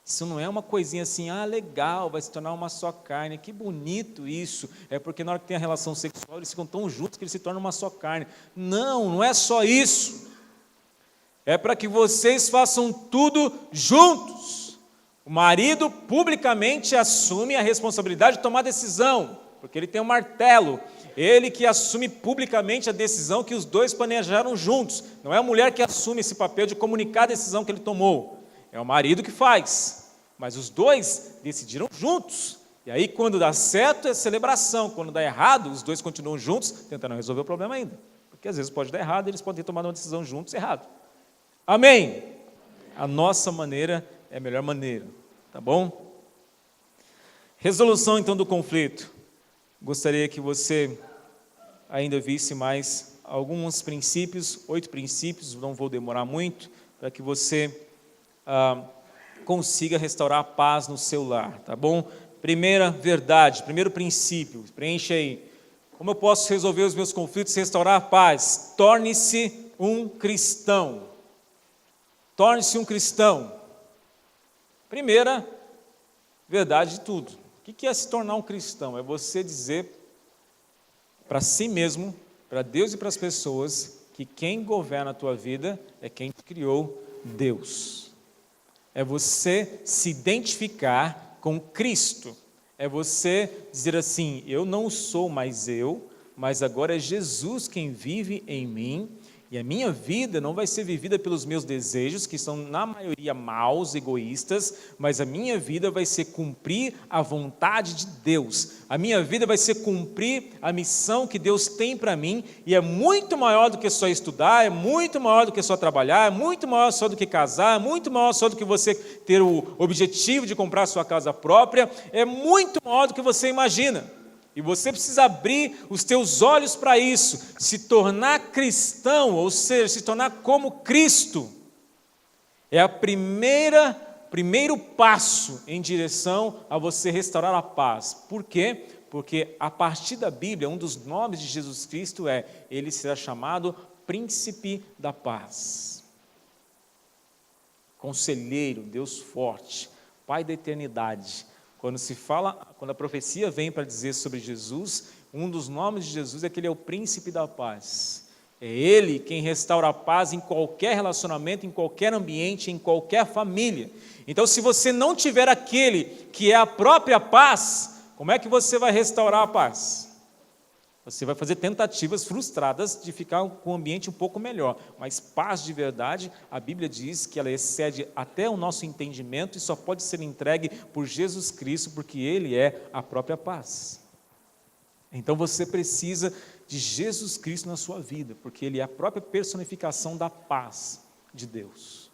Isso não é uma coisinha assim, legal, vai se tornar uma só carne, que bonito isso. É porque na hora que tem a relação sexual, eles ficam tão juntos que eles se tornam uma só carne. Não, não é só isso. É para que vocês façam tudo juntos. O marido publicamente assume a responsabilidade de tomar decisão, porque ele tem um martelo. Ele que assume publicamente a decisão que os dois planejaram juntos. Não é a mulher que assume esse papel de comunicar a decisão que ele tomou. é o marido que faz, mas os dois decidiram juntos. E aí, quando dá certo, é celebração. Quando dá errado, os dois continuam juntos, tentando resolver o problema ainda. Porque às vezes pode dar errado, eles podem ter tomado uma decisão juntos errado. Amém? A nossa maneira é a melhor maneira, tá bom? Resolução, então, do conflito. Gostaria que você ainda visse mais alguns princípios, 8 princípios, não vou demorar muito, para que você consiga restaurar a paz no seu lar, tá bom? Primeira verdade, primeiro princípio, preencha aí. Como eu posso resolver os meus conflitos e restaurar a paz? Torne-se um cristão. Torne-se um cristão. Primeira verdade de tudo. O que é se tornar um cristão? É você dizer para si mesmo, para Deus e para as pessoas, que quem governa a tua vida é quem te criou, Deus. É você se identificar com Cristo. É você dizer assim, eu não sou mais eu, mas agora é Jesus quem vive em mim, e a minha vida não vai ser vivida pelos meus desejos, que são na maioria maus, egoístas, mas a minha vida vai ser cumprir a vontade de Deus. A minha vida vai ser cumprir a missão que Deus tem para mim, e é muito maior do que só estudar, é muito maior do que só trabalhar, é muito maior só do que casar, é muito maior só do que você ter o objetivo de comprar a sua casa própria, é muito maior do que você imagina. E você precisa abrir os teus olhos para isso, se tornar cristão, ou seja, se tornar como Cristo, é primeiro passo em direção a você restaurar a paz. Por quê? Porque a partir da Bíblia, um dos nomes de Jesus Cristo ele será chamado Príncipe da Paz. Conselheiro, Deus forte, Pai da eternidade. Quando a profecia vem para dizer sobre Jesus, um dos nomes de Jesus é que ele é o príncipe da paz. É ele quem restaura a paz em qualquer relacionamento, em qualquer ambiente, em qualquer família. Então, se você não tiver aquele que é a própria paz, como é que você vai restaurar a paz? Você vai fazer tentativas frustradas de ficar com um ambiente um pouco melhor. Mas paz de verdade, a Bíblia diz que ela excede até o nosso entendimento e só pode ser entregue por Jesus Cristo, porque Ele é a própria paz. Então você precisa de Jesus Cristo na sua vida, porque Ele é a própria personificação da paz de Deus.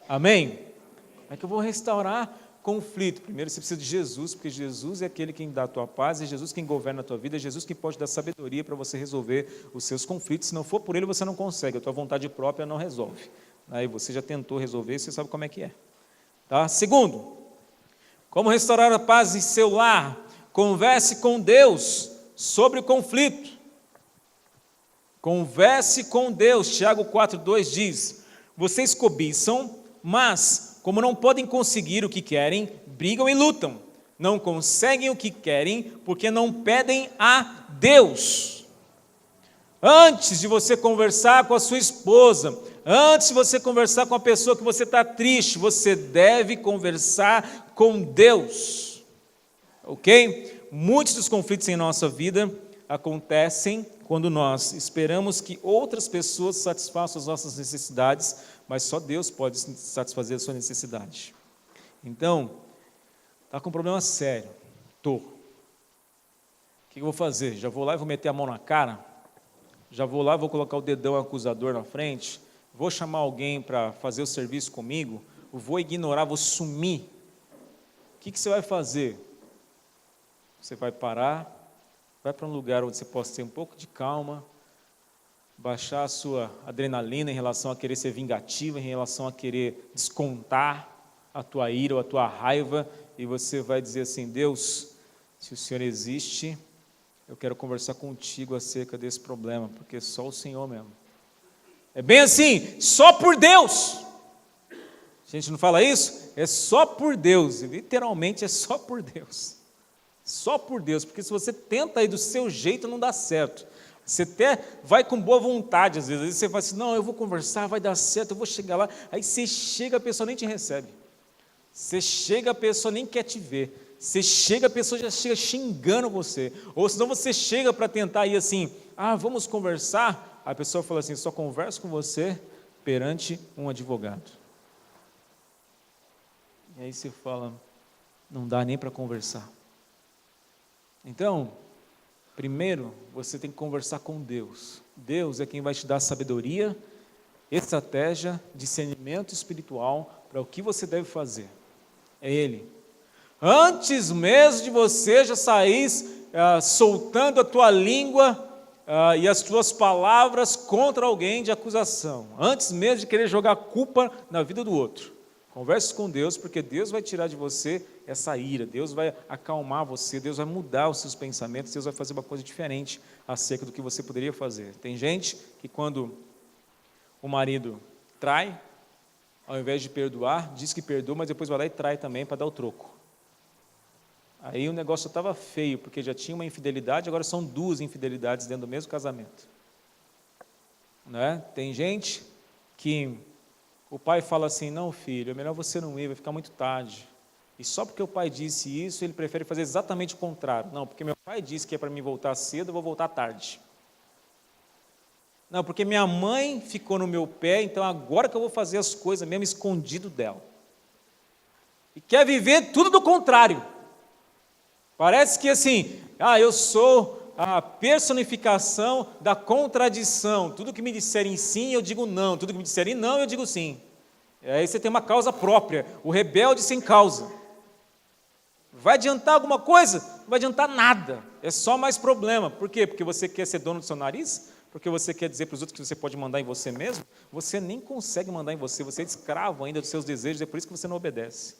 Amém? Como é que eu vou restaurar conflito? Primeiro você precisa de Jesus, porque Jesus é aquele quem dá a tua paz, é Jesus quem governa a tua vida, é Jesus quem pode dar sabedoria para você resolver os seus conflitos. Se não for por Ele, você não consegue, a tua vontade própria não resolve. Aí você já tentou resolver, você sabe como é que é. Tá? Segundo, como restaurar a paz em seu lar? Converse com Deus sobre o conflito. Converse com Deus. Tiago 4,2 diz, vocês cobiçam, mas como não podem conseguir o que querem, brigam e lutam. Não conseguem o que querem, porque não pedem a Deus. Antes de você conversar com a sua esposa, antes de você conversar com a pessoa que você está triste, você deve conversar com Deus. Ok? Muitos dos conflitos em nossa vida acontecem quando nós esperamos que outras pessoas satisfaçam as nossas necessidades, mas só Deus pode satisfazer a sua necessidade. Então, está com um problema sério. O que eu vou fazer? Já vou lá e vou meter a mão na cara? Já vou lá e vou colocar o dedão acusador na frente? Vou chamar alguém para fazer o serviço comigo? Vou ignorar, vou sumir? O que você vai fazer? Você vai parar, vai para um lugar onde você possa ter um pouco de calma, baixar a sua adrenalina em relação a querer ser vingativo, em relação a querer descontar a tua ira ou a tua raiva, e você vai dizer assim, Deus, se o Senhor existe, eu quero conversar contigo acerca desse problema, porque só o Senhor mesmo. É bem assim, só por Deus. A gente não fala isso? É só por Deus, literalmente é só por Deus. Só por Deus, porque se você tenta ir do seu jeito, não dá certo. Você até vai com boa vontade, às vezes você fala assim, não, eu vou conversar, vai dar certo, eu vou chegar lá. Aí você chega, a pessoa nem te recebe. Você chega, a pessoa nem quer te ver. Você chega, a pessoa já chega xingando você. Ou senão você chega para tentar ir assim, vamos conversar. A pessoa fala assim, só converso com você perante um advogado. E aí você fala, não dá nem para conversar. Então, primeiro, você tem que conversar com Deus. Deus é quem vai te dar sabedoria, estratégia, discernimento espiritual para o que você deve fazer. É Ele. Antes mesmo de você já sair soltando a tua língua e as tuas palavras contra alguém de acusação. Antes mesmo de querer jogar culpa na vida do outro. Converse com Deus, porque Deus vai tirar de você essa ira, Deus vai acalmar você, Deus vai mudar os seus pensamentos, Deus vai fazer uma coisa diferente acerca do que você poderia fazer. Tem gente que quando o marido trai, ao invés de perdoar, diz que perdoa, mas depois vai lá e trai também para dar o troco. Aí o negócio estava feio, porque já tinha uma infidelidade, agora são 2 infidelidades dentro do mesmo casamento. Né? Tem gente que o pai fala assim, não filho, é melhor você não ir, vai ficar muito tarde. E só porque o pai disse isso, ele prefere fazer exatamente o contrário. Não, porque meu pai disse que é para mim voltar cedo, eu vou voltar tarde. Não, porque minha mãe ficou no meu pé, então agora que eu vou fazer as coisas mesmo escondido dela. E quer viver tudo do contrário. Parece que assim, eu sou a personificação da contradição. Tudo que me disserem sim, eu digo não. Tudo que me disserem não, eu digo sim. E aí você tem uma causa própria, o rebelde sem causa. Vai adiantar alguma coisa? Não vai adiantar nada. É só mais problema. Por quê? Porque você quer ser dono do seu nariz? Porque você quer dizer para os outros que você pode mandar em você mesmo? Você nem consegue mandar em você, você é escravo ainda dos seus desejos, é por isso que você não obedece.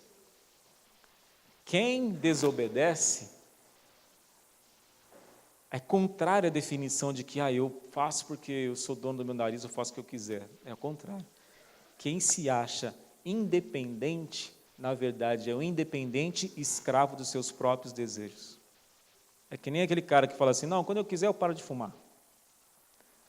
Quem desobedece é contrário à definição de que eu faço porque eu sou dono do meu nariz, eu faço o que eu quiser. É o contrário. Quem se acha independente, na verdade, é o independente escravo dos seus próprios desejos. É que nem aquele cara que fala assim, não, quando eu quiser eu paro de fumar.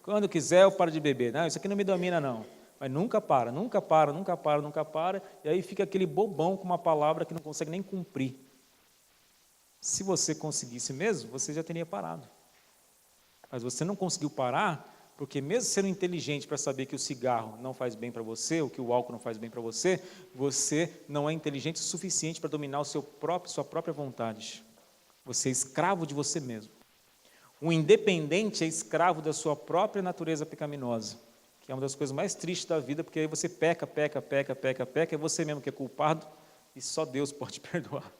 Quando eu quiser eu paro de beber. Não, isso aqui não me domina não. Mas nunca para, nunca para, nunca para, nunca para, e aí fica aquele bobão com uma palavra que não consegue nem cumprir. Se você conseguisse mesmo, você já teria parado. Mas você não conseguiu parar, porque mesmo sendo inteligente para saber que o cigarro não faz bem para você, ou que o álcool não faz bem para você, você não é inteligente o suficiente para dominar sua própria vontade. Você é escravo de você mesmo. O independente é escravo da sua própria natureza pecaminosa, que é uma das coisas mais tristes da vida, porque aí você peca, é você mesmo que é culpado, e só Deus pode perdoar.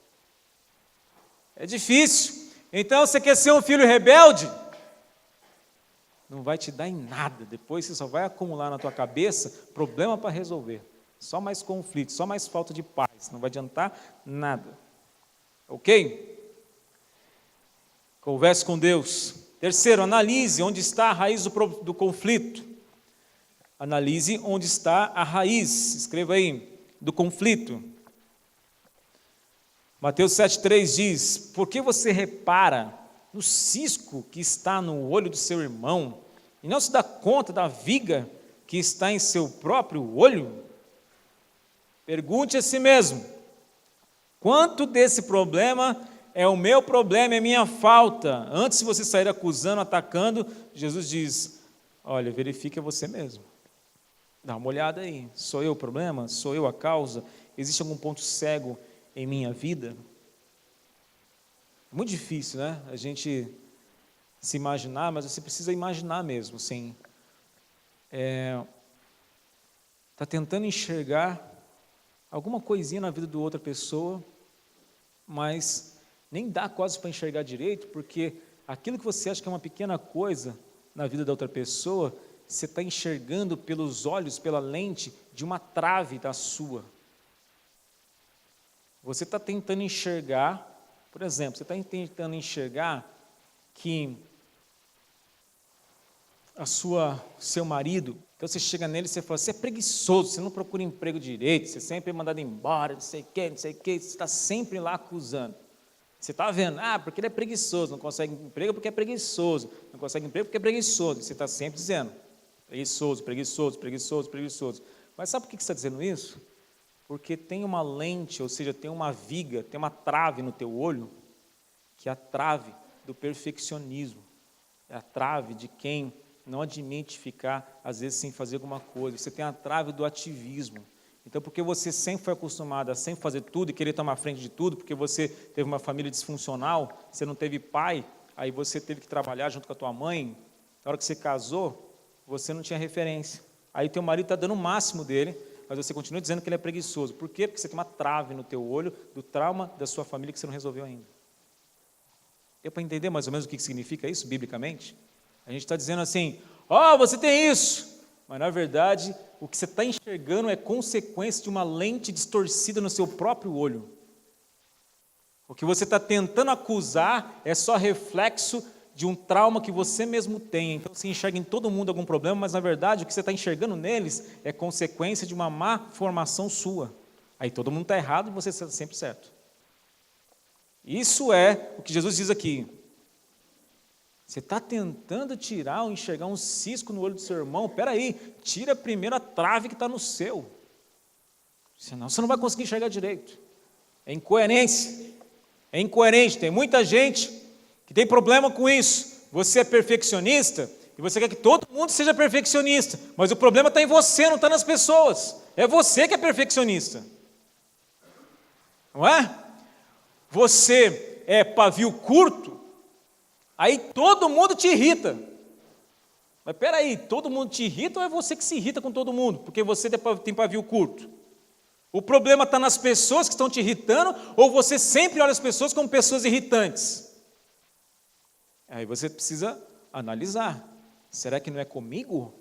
É difícil. Então você quer ser um filho rebelde? Não vai te dar em nada. Depois você só vai acumular na tua cabeça problema para resolver. Só mais conflito, só mais falta de paz. Não vai adiantar nada. Ok? Converse com Deus. Terceiro, analise onde está a raiz do conflito. Analise onde está a raiz. Escreva aí, do conflito. Mateus 7,3 diz, por que você repara no cisco que está no olho do seu irmão e não se dá conta da viga que está em seu próprio olho? Pergunte a si mesmo, quanto desse problema é o meu problema, é minha falta? Antes de você sair acusando, atacando, Jesus diz, olha, verifique você mesmo. Dá uma olhada aí, sou eu o problema? Sou eu a causa? Existe algum ponto cego em minha vida? É muito difícil, né? A gente se imaginar, mas você precisa imaginar mesmo, assim. Está tentando enxergar alguma coisinha na vida de outra pessoa, mas nem dá quase para enxergar direito, porque aquilo que você acha que é uma pequena coisa na vida da outra pessoa, você está enxergando pelos olhos, pela lente de uma trave da sua. Você está tentando enxergar, por exemplo, você está tentando enxergar que seu marido, então você chega nele e você fala, você é preguiçoso, você não procura emprego direito, você sempre é mandado embora, não sei o quê, você está sempre lá acusando. Você está vendo, porque ele é preguiçoso, não consegue emprego porque é preguiçoso, não consegue emprego porque é preguiçoso, você está sempre dizendo, preguiçoso, preguiçoso, preguiçoso, preguiçoso. Mas sabe por que você está dizendo isso? Porque tem uma lente, ou seja, tem uma viga, tem uma trave no teu olho, que é a trave do perfeccionismo, é a trave de quem não admite ficar, às vezes, sem fazer alguma coisa. Você tem a trave do ativismo. Então, porque você sempre foi acostumado a sempre fazer tudo e querer tomar frente de tudo, porque você teve uma família disfuncional, você não teve pai, aí você teve que trabalhar junto com a tua mãe, na hora que você casou, você não tinha referência. Aí teu marido está dando o máximo dele, mas você continua dizendo que ele é preguiçoso. Por quê? Porque você tem uma trave no teu olho do trauma da sua família que você não resolveu ainda. Deu para entender mais ou menos o que significa isso, biblicamente? A gente está dizendo assim, você tem isso, mas na verdade, o que você está enxergando é consequência de uma lente distorcida no seu próprio olho. O que você está tentando acusar é só reflexo de um trauma que você mesmo tem. Então você enxerga em todo mundo algum problema, mas na verdade o que você está enxergando neles é consequência de uma má formação sua. Aí todo mundo está errado e você está sempre certo. Isso é o que Jesus diz aqui. Você está tentando tirar ou enxergar um cisco no olho do seu irmão? Espera aí, tira primeiro a trave que está no seu. Senão você não vai conseguir enxergar direito. É incoerência. É incoerente. Tem muita gente que tem problema com isso. Você é perfeccionista e você quer que todo mundo seja perfeccionista. Mas o problema está em você, não está nas pessoas. É você que é perfeccionista. Não é? Você é pavio curto, aí todo mundo te irrita. Mas espera aí, todo mundo te irrita ou é você que se irrita com todo mundo? Porque você tem pavio curto. O problema está nas pessoas que estão te irritando ou você sempre olha as pessoas como pessoas irritantes? Aí você precisa analisar. Será que não é comigo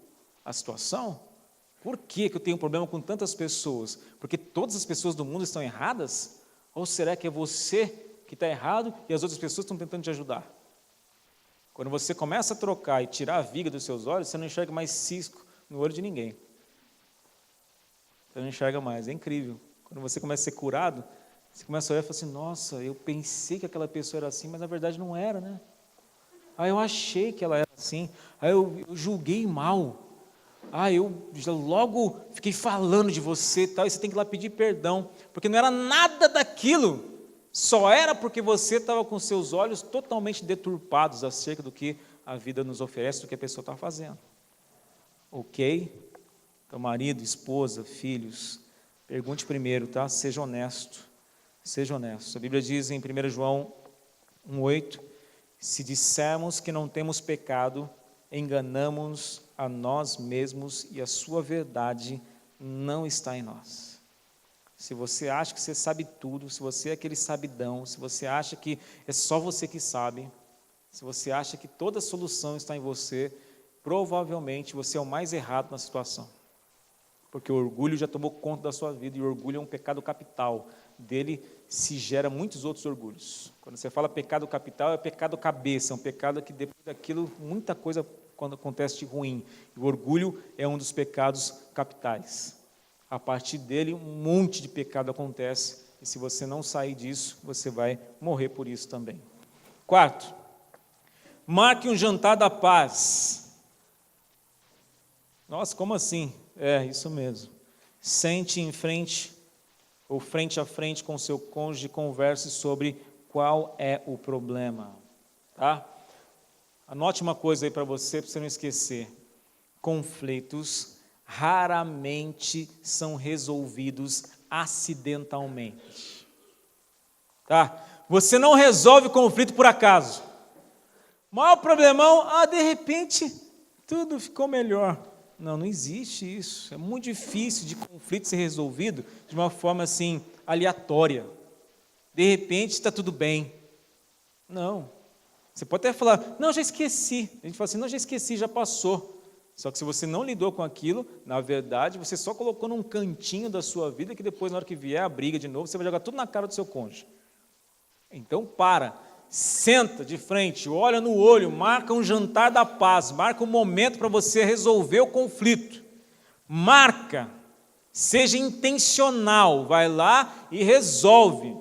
a situação? Por que eu tenho um problema com tantas pessoas? Porque todas as pessoas do mundo estão erradas? Ou será que é você que está errado e as outras pessoas estão tentando te ajudar? Quando você começa a trocar e tirar a viga dos seus olhos, você não enxerga mais cisco no olho de ninguém. Você não enxerga mais, é incrível. Quando você começa a ser curado, você começa a olhar e fala assim, nossa, eu pensei que aquela pessoa era assim, mas na verdade não era, né? Eu achei que ela era assim, eu julguei mal. Eu já logo fiquei falando de você e tal, e você tem que ir lá pedir perdão, porque não era nada daquilo, só era porque você estava com seus olhos totalmente deturpados acerca do que a vida nos oferece, do que a pessoa está fazendo. Ok? Então, marido, esposa, filhos, pergunte primeiro, tá? Seja honesto, seja honesto. A Bíblia diz em 1 João 1,8, se dissermos que não temos pecado, enganamos a nós mesmos e a sua verdade não está em nós. Se você acha que você sabe tudo, se você é aquele sabidão, se você acha que é só você que sabe, se você acha que toda a solução está em você, provavelmente você é o mais errado na situação. Porque o orgulho já tomou conta da sua vida e o orgulho é um pecado capital. Dele se gera muitos outros orgulhos. Quando você fala pecado capital, é pecado cabeça, é um pecado que depois daquilo, muita coisa quando acontece de ruim. E o orgulho é um dos pecados capitais. A partir dele, um monte de pecado acontece, e se você não sair disso, você vai morrer por isso também. Quarto, marque um jantar da paz. Nossa, como assim? É, isso mesmo. Sente em frente, ou frente a frente com seu cônjuge e converse sobre qual é o problema. Tá? Anote uma coisa aí para você não esquecer. Conflitos raramente são resolvidos acidentalmente. Tá? Você não resolve conflito por acaso. O maior problemão, de repente, tudo ficou melhor. Não existe isso. É muito difícil de conflito ser resolvido de uma forma assim, aleatória. De repente está tudo bem. Não. Você pode até falar, não, já esqueci. A gente fala assim, não, já esqueci, já passou. Só que se você não lidou com aquilo, na verdade, você só colocou num cantinho da sua vida que depois, na hora que vier a briga de novo, você vai jogar tudo na cara do seu cônjuge. Então, senta de frente, olha no olho, marca um jantar da paz, marca um momento para você resolver o conflito. Marca, seja intencional, vai lá e resolve.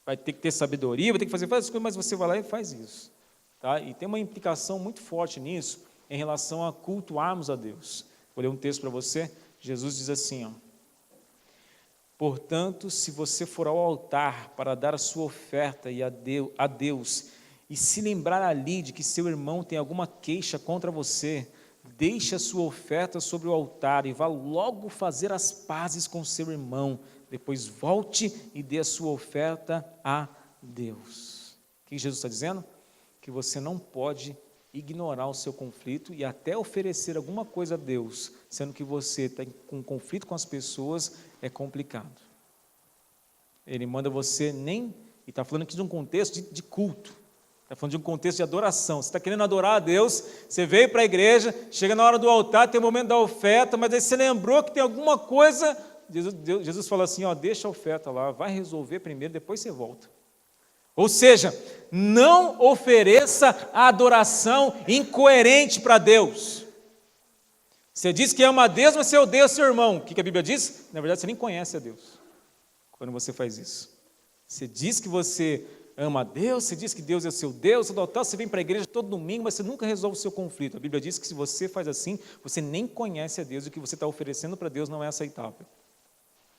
Vai ter que ter sabedoria, vai ter que fazer várias coisas, mas você vai lá e faz isso. Tá? E tem uma implicação muito forte nisso, em relação a cultuarmos a Deus. Vou ler um texto para você. Jesus diz assim, portanto, se você for ao altar para dar a sua oferta a Deus, e se lembrar ali de que seu irmão tem alguma queixa contra você, deixe a sua oferta sobre o altar e vá logo fazer as pazes com seu irmão. Depois volte e dê a sua oferta a Deus. O que Jesus está dizendo? Que você não pode ignorar o seu conflito e até oferecer alguma coisa a Deus, sendo que você está com conflito com as pessoas, é complicado. Ele manda você e está falando aqui de um contexto de culto, está falando de um contexto de adoração. Você está querendo adorar a Deus, você veio para a igreja, chega na hora do altar, tem o momento da oferta, mas aí você lembrou que tem alguma coisa, Jesus fala assim, deixa a oferta lá, vai resolver primeiro, depois você volta. Ou seja, não ofereça a adoração incoerente para Deus. Você diz que ama a Deus, mas você odeia o seu irmão. O que a Bíblia diz? Na verdade, você nem conhece a Deus quando você faz isso. Você diz que você ama a Deus, você diz que Deus é seu Deus, você vem para a igreja todo domingo, mas você nunca resolve o seu conflito. A Bíblia diz que se você faz assim, você nem conhece a Deus e o que você está oferecendo para Deus não é aceitável.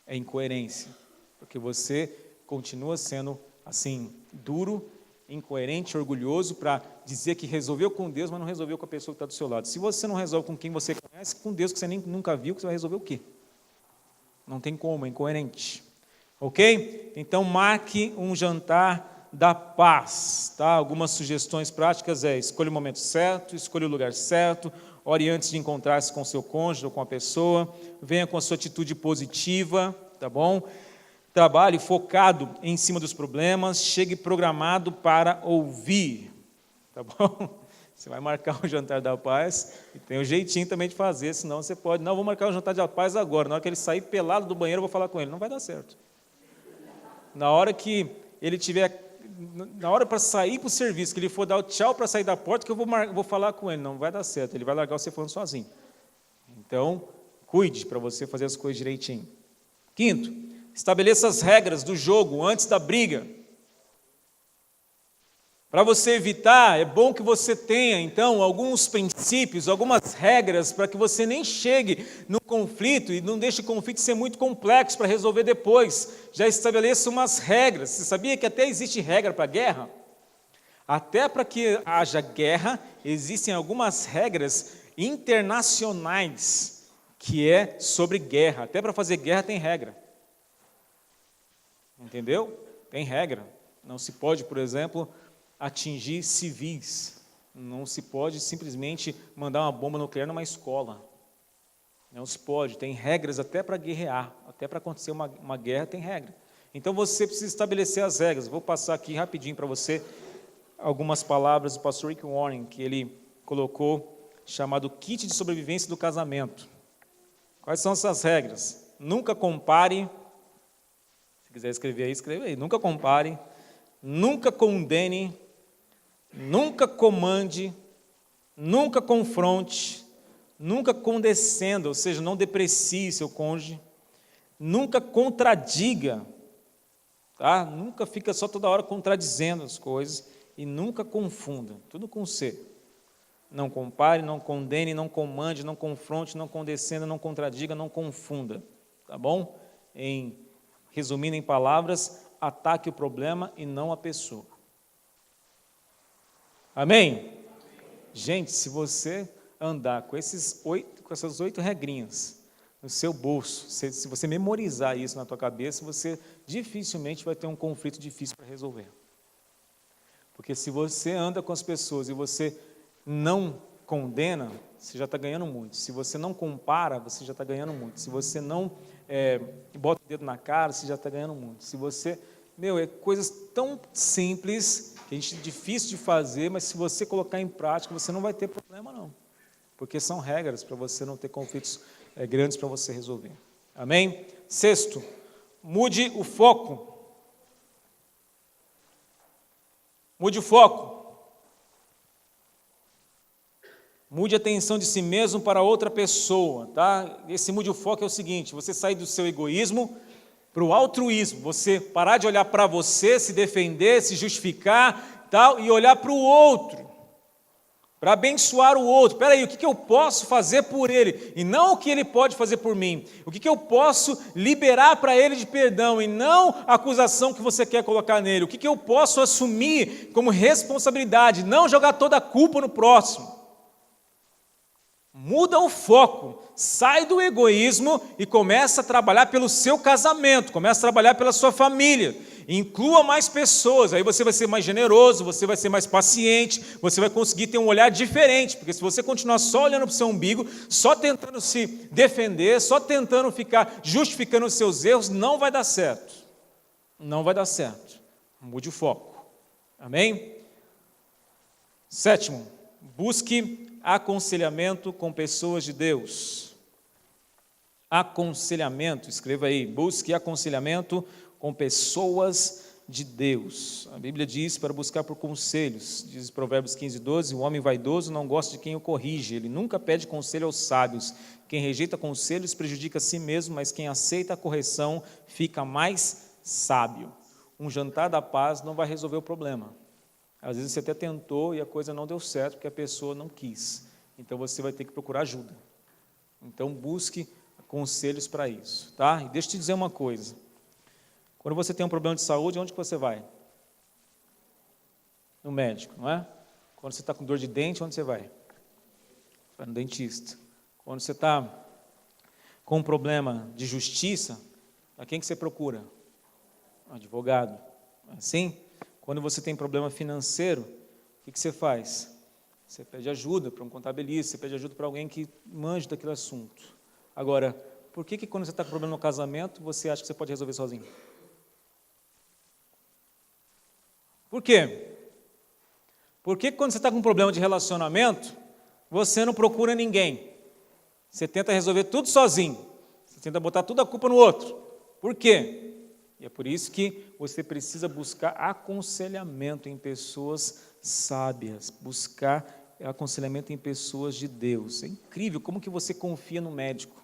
É incoerência, porque você continua sendo assim, duro, incoerente, orgulhoso, para dizer que resolveu com Deus, mas não resolveu com a pessoa que está do seu lado. Se você não resolve com quem você conhece, com Deus que você nunca viu, que você vai resolver o quê? Não tem como, é incoerente. Ok? Então, marque um jantar da paz. Tá? Algumas sugestões práticas escolha o momento certo, escolha o lugar certo, ore antes de encontrar-se com o seu cônjuge ou com a pessoa, venha com a sua atitude positiva, tá bom? Trabalhe focado em cima dos problemas, chegue programado para ouvir, tá bom? Você vai marcar o jantar da paz, e tem um jeitinho também de fazer, senão você pode, vou marcar o jantar da paz agora, na hora que ele sair pelado do banheiro eu vou falar com ele, não vai dar certo. Na hora que ele tiver, na hora para sair para o serviço, que ele for dar o tchau para sair da porta, que eu vou falar com ele, não vai dar certo, ele vai largar você falando sozinho. Então, cuide para você fazer as coisas direitinho. Quinto, estabeleça as regras do jogo antes da briga. Para você evitar, é bom que você tenha, então, alguns princípios, algumas regras, para que você nem chegue no conflito e não deixe o conflito ser muito complexo para resolver depois. Já estabeleça umas regras. Você sabia que até existe regra para guerra? Até para que haja guerra, existem algumas regras internacionais que é sobre guerra. Até para fazer guerra tem regra. Entendeu? Tem regra. Não se pode, por exemplo, atingir civis. Não se pode simplesmente mandar uma bomba nuclear numa escola. Não se pode. Tem regras até para guerrear. Até para acontecer uma guerra tem regra. Então você precisa estabelecer as regras. Vou passar aqui rapidinho para você algumas palavras do pastor Rick Warren, que ele colocou, chamado kit de sobrevivência do casamento. Quais são essas regras? Nunca compare. Se quiser escrever aí, escreve aí. Nunca compare, nunca condene, nunca comande, nunca confronte, nunca condescenda, ou seja, não deprecie seu cônjuge, nunca contradiga, tá? Nunca fica só toda hora contradizendo as coisas e nunca confunda, tudo com C. Não compare, não condene, não comande, não confronte, não condescenda, não contradiga, não confunda, tá bom? Resumindo em palavras, ataque o problema e não a pessoa. Amém? Gente, se você andar com essas 8 regrinhas no seu bolso, se você memorizar isso na tua cabeça, você dificilmente vai ter um conflito difícil para resolver. Porque se você anda com as pessoas e você não condena, você já está ganhando muito. Se você não compara, você já está ganhando muito. Se você não bota o dedo na cara, você já está ganhando muito. Se você, é coisas tão simples, que é difícil de fazer, mas se você colocar em prática, você não vai ter problema não. Porque são regras para você não ter conflitos grandes para você resolver. Amém? Sexto, mude o foco. Mude o foco. Mude a atenção de si mesmo para outra pessoa, tá? Esse mude o foco é o seguinte, você sair do seu egoísmo para o altruísmo, você parar de olhar para você, se defender, se justificar, tal, e olhar para o outro, para abençoar o outro. Espera aí, o que eu posso fazer por ele? E não o que ele pode fazer por mim. O que eu posso liberar para ele de perdão, e não a acusação que você quer colocar nele. O que eu posso assumir como responsabilidade, não jogar toda a culpa no próximo. Muda o foco, sai do egoísmo e começa a trabalhar pelo seu casamento, começa a trabalhar pela sua família. Inclua mais pessoas, aí você vai ser mais generoso, você vai ser mais paciente, você vai conseguir ter um olhar diferente, porque se você continuar só olhando para o seu umbigo, só tentando se defender, só tentando ficar justificando os seus erros, não vai dar certo. Não vai dar certo. Mude o foco. Amém? 7º, busque aconselhamento com pessoas de Deus. Aconselhamento, escreva aí, busque aconselhamento com pessoas de Deus. A Bíblia diz para buscar por conselhos, diz Provérbios 15:12, o homem vaidoso não gosta de quem o corrige, ele nunca pede conselho aos sábios. Quem rejeita conselhos prejudica a si mesmo, mas quem aceita a correção fica mais sábio. Um jantar da paz não vai resolver o problema. Às vezes você até tentou e a coisa não deu certo porque a pessoa não quis. Então você vai ter que procurar ajuda. Então busque conselhos para isso, tá? E deixa eu te dizer uma coisa. Quando você tem um problema de saúde, onde que você vai? No médico, não é? Quando você está com dor de dente, onde você vai? Vai no dentista. Quando você está com um problema de justiça, a quem que você procura? Um advogado. Assim? Quando você tem problema financeiro, o que você faz? Você pede ajuda para um contabilista, você pede ajuda para alguém que manje daquele assunto. Agora, por que quando você está com problema no casamento, você acha que você pode resolver sozinho? Por quê? Por que quando você está com um problema de relacionamento, você não procura ninguém? Você tenta resolver tudo sozinho. Você tenta botar toda a culpa no outro. Por quê? E é por isso que você precisa buscar aconselhamento em pessoas sábias, buscar aconselhamento em pessoas de Deus. É incrível como que você confia no médico.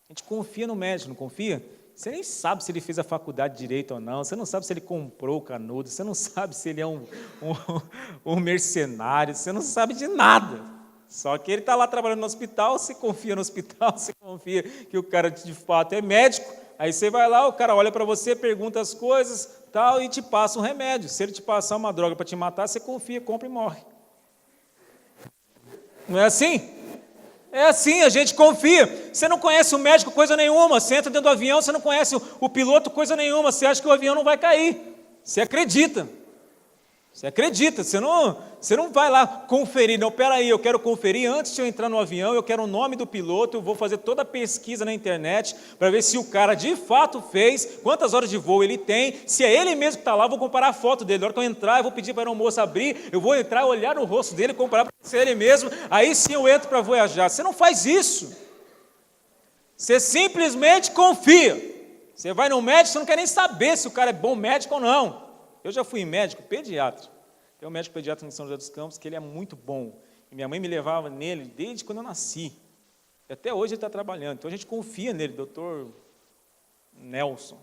A gente confia no médico, não confia? Você nem sabe se ele fez a faculdade de Direito ou não, você não sabe se ele comprou o canudo, você não sabe se ele é um mercenário, você não sabe de nada. Só que ele está lá trabalhando no hospital, você confia no hospital, você confia que o cara de fato é médico. Aí você vai lá, o cara olha para você, pergunta as coisas, tal, e te passa um remédio. Se ele te passar uma droga para te matar, você confia, compra e morre. Não é assim? É assim, a gente confia. Você não conhece o médico coisa nenhuma, você entra dentro do avião, você não conhece o piloto coisa nenhuma, você acha que o avião não vai cair. Você acredita. Você acredita, você não vai lá conferir, não, peraí, eu quero conferir antes de eu entrar no avião, eu quero o nome do piloto, eu vou fazer toda a pesquisa na internet para ver se o cara de fato fez, quantas horas de voo ele tem, se é ele mesmo que está lá, eu vou comparar a foto dele, na hora que eu entrar, eu vou pedir para a aeromoça abrir, eu vou entrar, olhar no rosto dele, comparar para ser ele mesmo, aí sim eu entro para viajar. Você não faz isso, você simplesmente confia. Você vai no médico, você não quer nem saber se o cara é bom médico ou não. Eu já fui médico pediatra. Tem um médico pediatra em São José dos Campos que ele é muito bom. E minha mãe me levava nele desde quando eu nasci. E até hoje ele está trabalhando. Então a gente confia nele, doutor Nelson.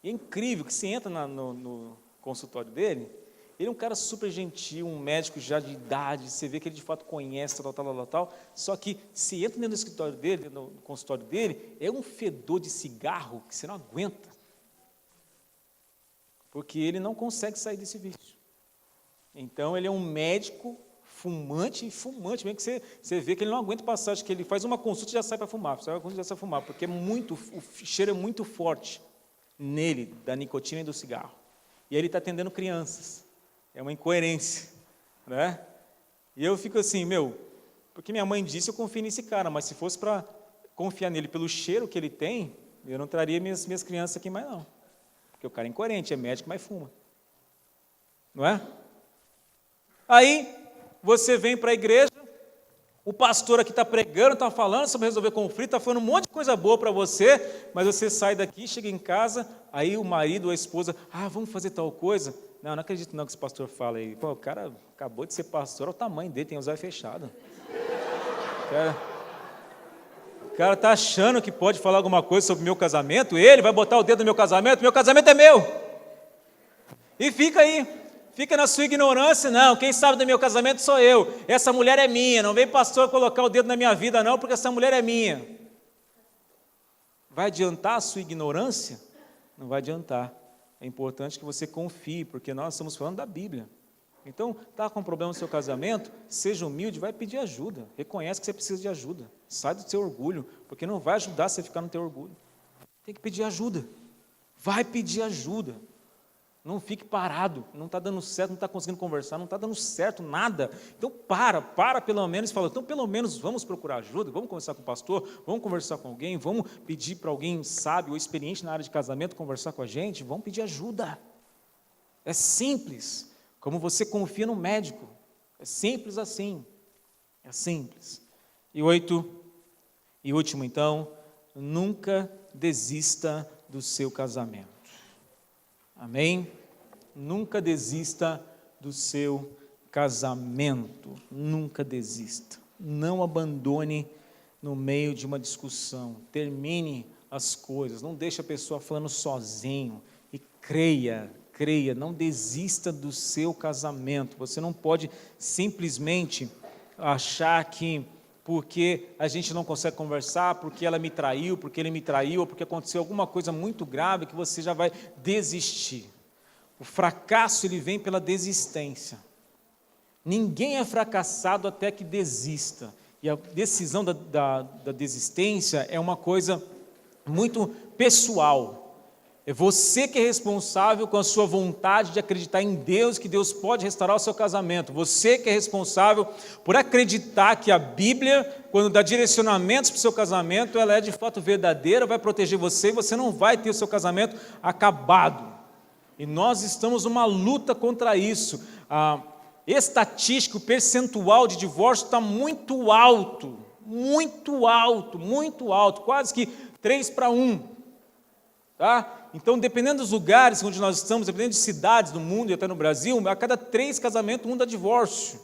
E é incrível que você entra no consultório dele, ele é um cara super gentil, um médico já de idade, você vê que ele de fato conhece, tal. Só que se entra dentro do escritório dele, no consultório dele, é um fedor de cigarro que você não aguenta. Porque ele não consegue sair desse vício. Então, ele é um médico fumante, mesmo que você vê que ele não aguenta passar, acho que ele faz uma consulta e já sai para fumar, porque o cheiro é muito forte nele, da nicotina e do cigarro. E ele está atendendo crianças. É uma incoerência, né? E eu fico assim, porque minha mãe disse, eu confio nesse cara, mas se fosse para confiar nele pelo cheiro que ele tem, eu não traria minhas crianças aqui mais não. Porque o cara é incoerente, é médico, mas fuma. Não é? Aí, você vem para a igreja, o pastor aqui está pregando, está falando sobre resolver conflito, está falando um monte de coisa boa para você, mas você sai daqui, chega em casa, aí o marido ou a esposa, vamos fazer tal coisa. Não acredito não que esse pastor fala aí. Pô, o cara acabou de ser pastor, olha o tamanho dele, tem os olhos fechados. O cara está achando que pode falar alguma coisa sobre o meu casamento, ele vai botar o dedo no meu casamento é meu. E fica aí. Fica na sua ignorância, não, quem sabe do meu casamento sou eu, essa mulher é minha, não vem pastor colocar o dedo na minha vida não, porque essa mulher é minha. Vai adiantar a sua ignorância? Não vai adiantar. É importante que você confie, porque nós estamos falando da Bíblia. Então, está com problema no seu casamento, seja humilde, vai pedir ajuda, reconhece que você precisa de ajuda, sai do seu orgulho, porque não vai ajudar você a ficar no teu orgulho. Tem que pedir ajuda, vai pedir ajuda. Não fique parado, não está dando certo, não está conseguindo conversar, não está dando certo nada. Então para pelo menos e fala, então pelo menos vamos procurar ajuda, vamos conversar com o pastor, vamos conversar com alguém, vamos pedir para alguém sábio ou experiente na área de casamento conversar com a gente, vamos pedir ajuda. É simples, como você confia no médico, é simples assim, é simples. E último então, nunca desista do seu casamento. Amém? Nunca desista do seu casamento. Nunca desista. Não abandone no meio de uma discussão. Termine as coisas. Não deixe a pessoa falando sozinho. E creia. Não desista do seu casamento. Você não pode simplesmente achar que porque a gente não consegue conversar, porque ela me traiu, porque ele me traiu, ou porque aconteceu alguma coisa muito grave, que você já vai desistir. O fracasso, ele vem pela desistência. Ninguém é fracassado até que desista. E a decisão da desistência é uma coisa muito pessoal. É você que é responsável com a sua vontade de acreditar em Deus, que Deus pode restaurar o seu casamento. Você que é responsável por acreditar que a Bíblia, quando dá direcionamentos para o seu casamento, ela é de fato verdadeira, vai proteger você e você não vai ter o seu casamento acabado. E nós estamos numa luta contra isso. A estatística, o percentual de divórcio está muito alto, quase que 3-1. Tá? Então, dependendo dos lugares onde nós estamos, dependendo de cidades do mundo e até no Brasil, a cada 3 casamentos, 1 dá divórcio.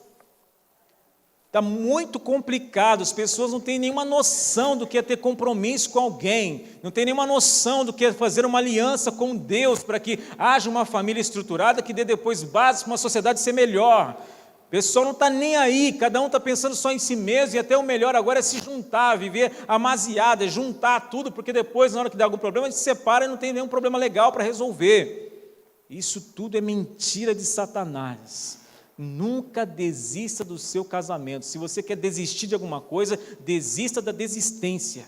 Está muito complicado, as pessoas não têm nenhuma noção do que é ter compromisso com alguém, não têm nenhuma noção do que é fazer uma aliança com Deus, para que haja uma família estruturada que dê depois base para uma sociedade ser melhor. O pessoal não está nem aí, cada um está pensando só em si mesmo, e até o melhor agora é se juntar, viver amaziada, juntar tudo, porque depois, na hora que dá algum problema, a gente se separa e não tem nenhum problema legal para resolver. Isso tudo é mentira de Satanás. Nunca desista do seu casamento. Se você quer desistir de alguma coisa, desista da desistência.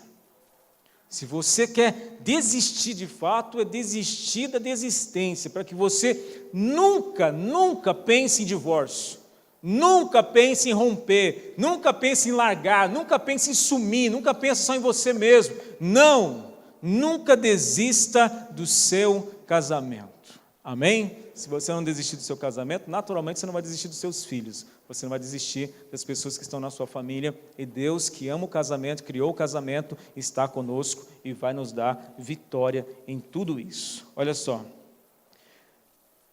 Se você quer desistir de fato, é desistir da desistência, para que você nunca pense em divórcio. Nunca pense em romper, nunca pense em largar, nunca pense em sumir, nunca pense só em você mesmo. Não, nunca desista do seu casamento. Amém? Se você não desistir do seu casamento, naturalmente você não vai desistir dos seus filhos, você não vai desistir das pessoas que estão na sua família, e Deus, que ama o casamento, criou o casamento, está conosco e vai nos dar vitória em tudo isso. Olha só,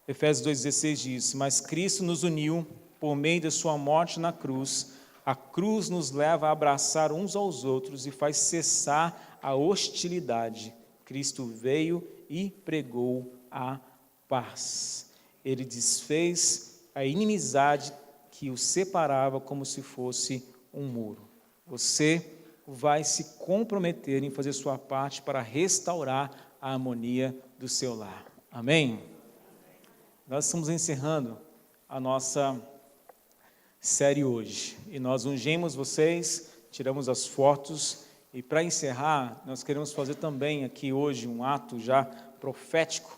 Efésios 2,16 diz, mas Cristo nos uniu por meio da sua morte na cruz. A cruz nos leva a abraçar uns aos outros e faz cessar a hostilidade. Cristo veio e pregou a paz. Ele desfez a inimizade que o separava como se fosse um muro. Você vai se comprometer em fazer sua parte para restaurar a harmonia do seu lar. Amém? Nós estamos encerrando a nossa série hoje, e nós ungimos vocês, tiramos as fotos, e para encerrar, nós queremos fazer também aqui hoje um ato já profético,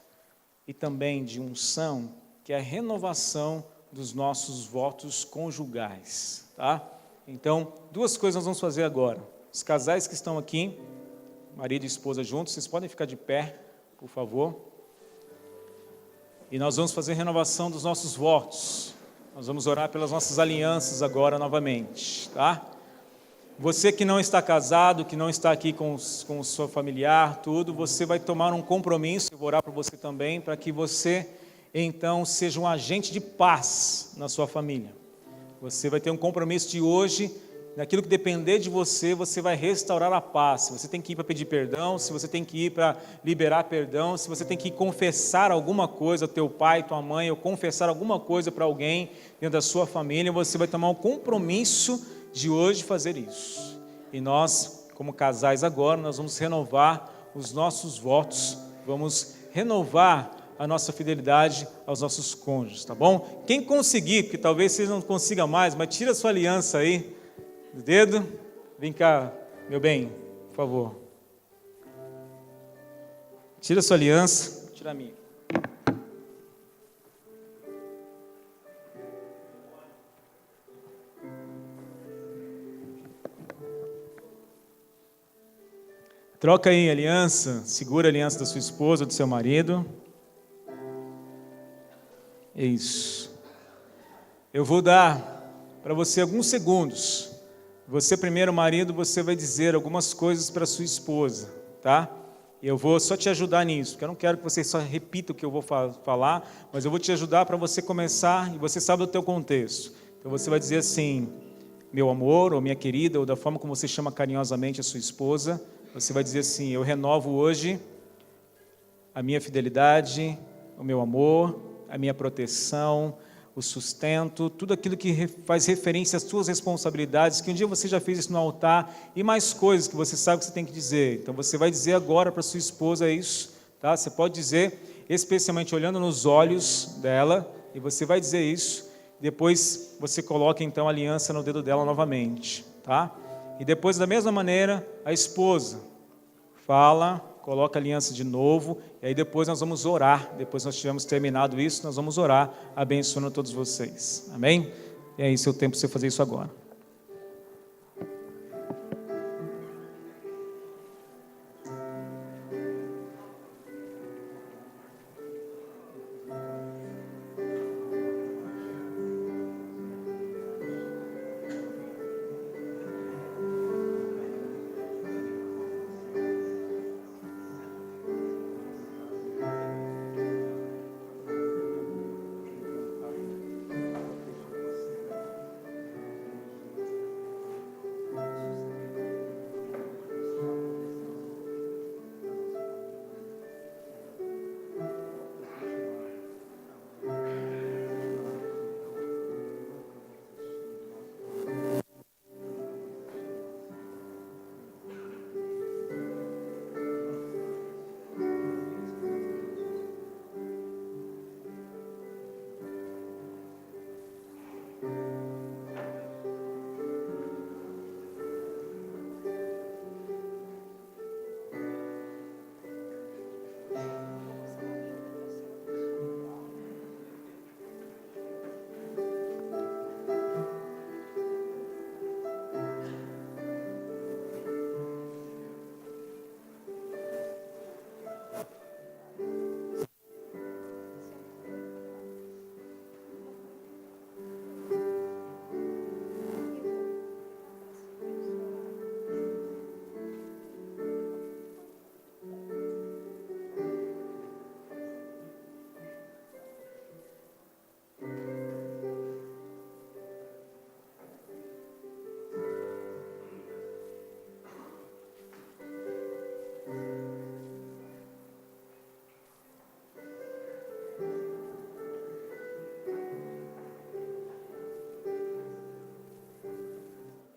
e também de unção, que é a renovação dos nossos votos conjugais, tá? Então, 2 coisas nós vamos fazer agora. Os casais que estão aqui, marido e esposa juntos, vocês podem ficar de pé, por favor, e nós vamos fazer a renovação dos nossos votos. Nós vamos orar pelas nossas alianças agora novamente, tá? Você que não está casado, que não está aqui com o seu familiar, tudo, você vai tomar um compromisso, eu vou orar por você também, para que você, então, seja um agente de paz na sua família. Você vai ter um compromisso de hoje, naquilo que depender de você, você vai restaurar a paz. Se você tem que ir para pedir perdão, se você tem que ir para liberar perdão, se você tem que confessar alguma coisa ao teu pai, tua mãe, ou confessar alguma coisa para alguém dentro da sua família, você vai tomar um compromisso de hoje fazer isso. E nós, como casais agora, nós vamos renovar os nossos votos, vamos renovar a nossa fidelidade aos nossos cônjuges, tá bom? Quem conseguir, porque talvez vocês não consigam mais, mas tira a sua aliança aí do dedo. Vem cá, meu bem, por favor. Tira a sua aliança. Vou tirar a minha. Troca aí a aliança, segura a aliança da sua esposa, do seu marido. É isso. Eu vou dar para você alguns segundos. Você primeiro, marido, você vai dizer algumas coisas para sua esposa, tá? E eu vou só te ajudar nisso, porque eu não quero que você só repita o que eu vou falar, mas eu vou te ajudar para você começar, e você sabe o teu contexto. Então você vai dizer assim, meu amor, ou minha querida, ou da forma como você chama carinhosamente a sua esposa. Você vai dizer assim, eu renovo hoje a minha fidelidade, o meu amor, a minha proteção, o sustento, tudo aquilo que faz referência às suas responsabilidades, que um dia você já fez isso no altar, e mais coisas que você sabe que você tem que dizer. Então você vai dizer agora para sua esposa isso, tá? Você pode dizer, especialmente olhando nos olhos dela, e você vai dizer isso, depois você coloca então a aliança no dedo dela novamente, tá? E depois, da mesma maneira, a esposa fala, coloca a aliança de novo, e aí depois nós vamos orar. Depois nós tivermos terminado isso, nós vamos orar, abençoando todos vocês. Amém? E é isso, é o tempo para você fazer isso agora.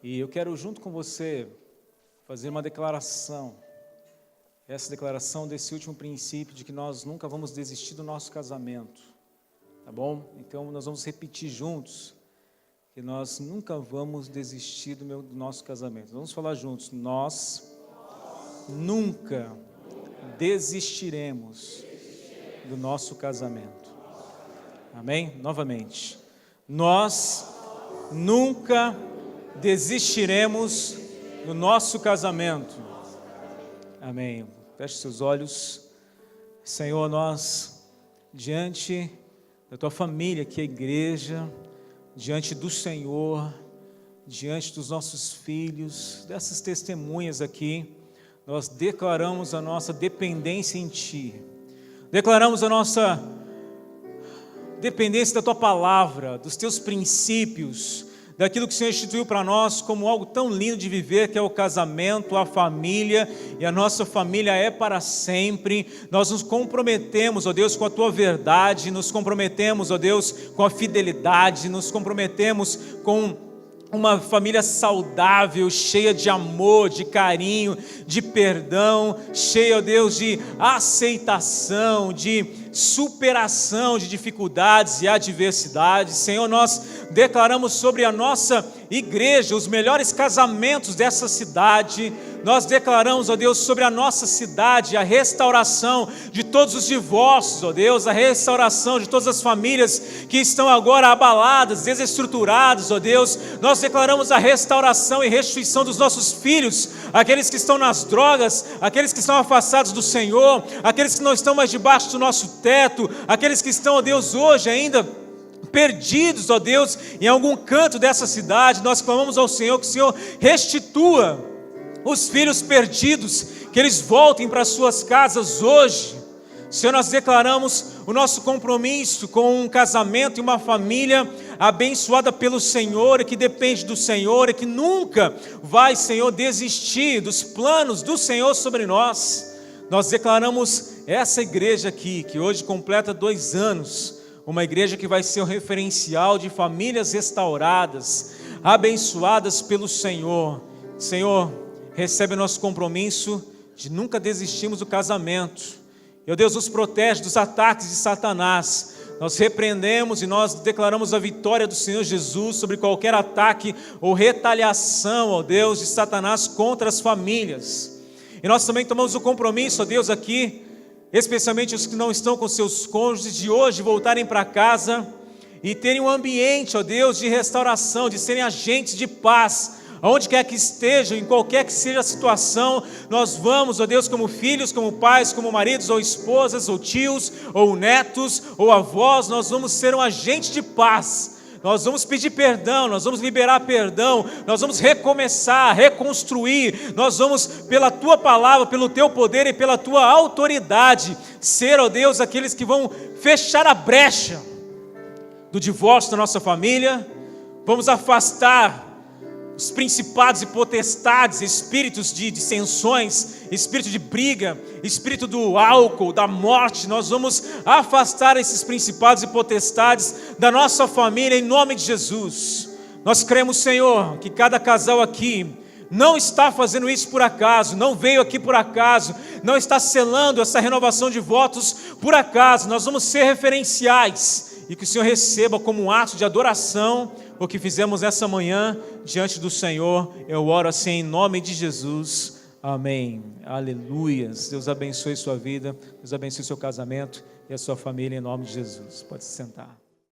E eu quero, junto com você, fazer uma declaração. Essa declaração desse último princípio de que nós nunca vamos desistir do nosso casamento. Tá bom? Então, nós vamos repetir juntos que nós nunca vamos desistir do nosso casamento. Vamos falar juntos. Nós nunca desistiremos do nosso casamento. Amém? Novamente. Nós nunca desistiremos do nosso casamento. Amém. Feche seus olhos. Senhor, nós, diante da tua família, que é a igreja, diante do Senhor, diante dos nossos filhos, dessas testemunhas aqui, nós declaramos a nossa dependência em Ti. Declaramos a nossa dependência da Tua palavra, dos Teus princípios, daquilo que o Senhor instituiu para nós como algo tão lindo de viver, que é o casamento, a família, e a nossa família é para sempre. Nós nos comprometemos, ó Deus, com a Tua verdade, nos comprometemos, ó Deus, com a fidelidade, nos comprometemos com uma família saudável, cheia de amor, de carinho, de perdão, cheia, ó Deus, de aceitação, de superação de dificuldades e adversidades. Senhor, nós declaramos sobre a nossa igreja os melhores casamentos dessa cidade. Nós declaramos, ó Deus, sobre a nossa cidade a restauração de todos os divórcios, ó Deus, a restauração de todas as famílias que estão agora abaladas, desestruturadas, ó Deus. Nós declaramos a restauração e restituição dos nossos filhos, aqueles que estão nas drogas, aqueles que estão afastados do Senhor, aqueles que não estão mais debaixo do nosso teto, aqueles que estão, ó Deus, hoje ainda perdidos, ó Deus, em algum canto dessa cidade. Nós clamamos ao Senhor que o Senhor restitua os filhos perdidos, que eles voltem para suas casas hoje. Senhor, nós declaramos o nosso compromisso com um casamento e uma família abençoada pelo Senhor, e que depende do Senhor, e que nunca vai, Senhor, desistir dos planos do Senhor sobre nós. Nós declaramos essa igreja aqui, que hoje completa 2 anos, uma igreja que vai ser um referencial de famílias restauradas, abençoadas pelo Senhor. Senhor, recebe o nosso compromisso de nunca desistirmos do casamento. Meu Deus, nos protege dos ataques de Satanás. Nós repreendemos e nós declaramos a vitória do Senhor Jesus sobre qualquer ataque ou retaliação, ó Deus, de Satanás contra as famílias. E nós também tomamos o compromisso, ó Deus, aqui, especialmente os que não estão com seus cônjuges, de hoje voltarem para casa e terem um ambiente, ó Deus, de restauração, de serem agentes de paz. Aonde quer que estejam, em qualquer que seja a situação, nós vamos, ó Deus, como filhos, como pais, como maridos ou esposas, ou tios, ou netos, ou avós, nós vamos ser um agente de paz. Nós vamos pedir perdão, nós vamos liberar perdão, nós vamos recomeçar, reconstruir, nós vamos, pela Tua palavra, pelo Teu poder e pela Tua autoridade, ser, ó Deus, aqueles que vão fechar a brecha do divórcio da nossa família. Vamos afastar os principados e potestades, espíritos de dissensões, espírito de briga, espírito do álcool, da morte. Nós vamos afastar esses principados e potestades da nossa família em nome de Jesus. Nós cremos, Senhor, que cada casal aqui não está fazendo isso por acaso, não veio aqui por acaso, não está selando essa renovação de votos por acaso. Nós vamos ser referenciais, e que o Senhor receba como um ato de adoração o que fizemos essa manhã diante do Senhor. Eu oro assim em nome de Jesus, amém, aleluias. Deus abençoe sua vida, Deus abençoe seu casamento e a sua família em nome de Jesus. Pode se sentar.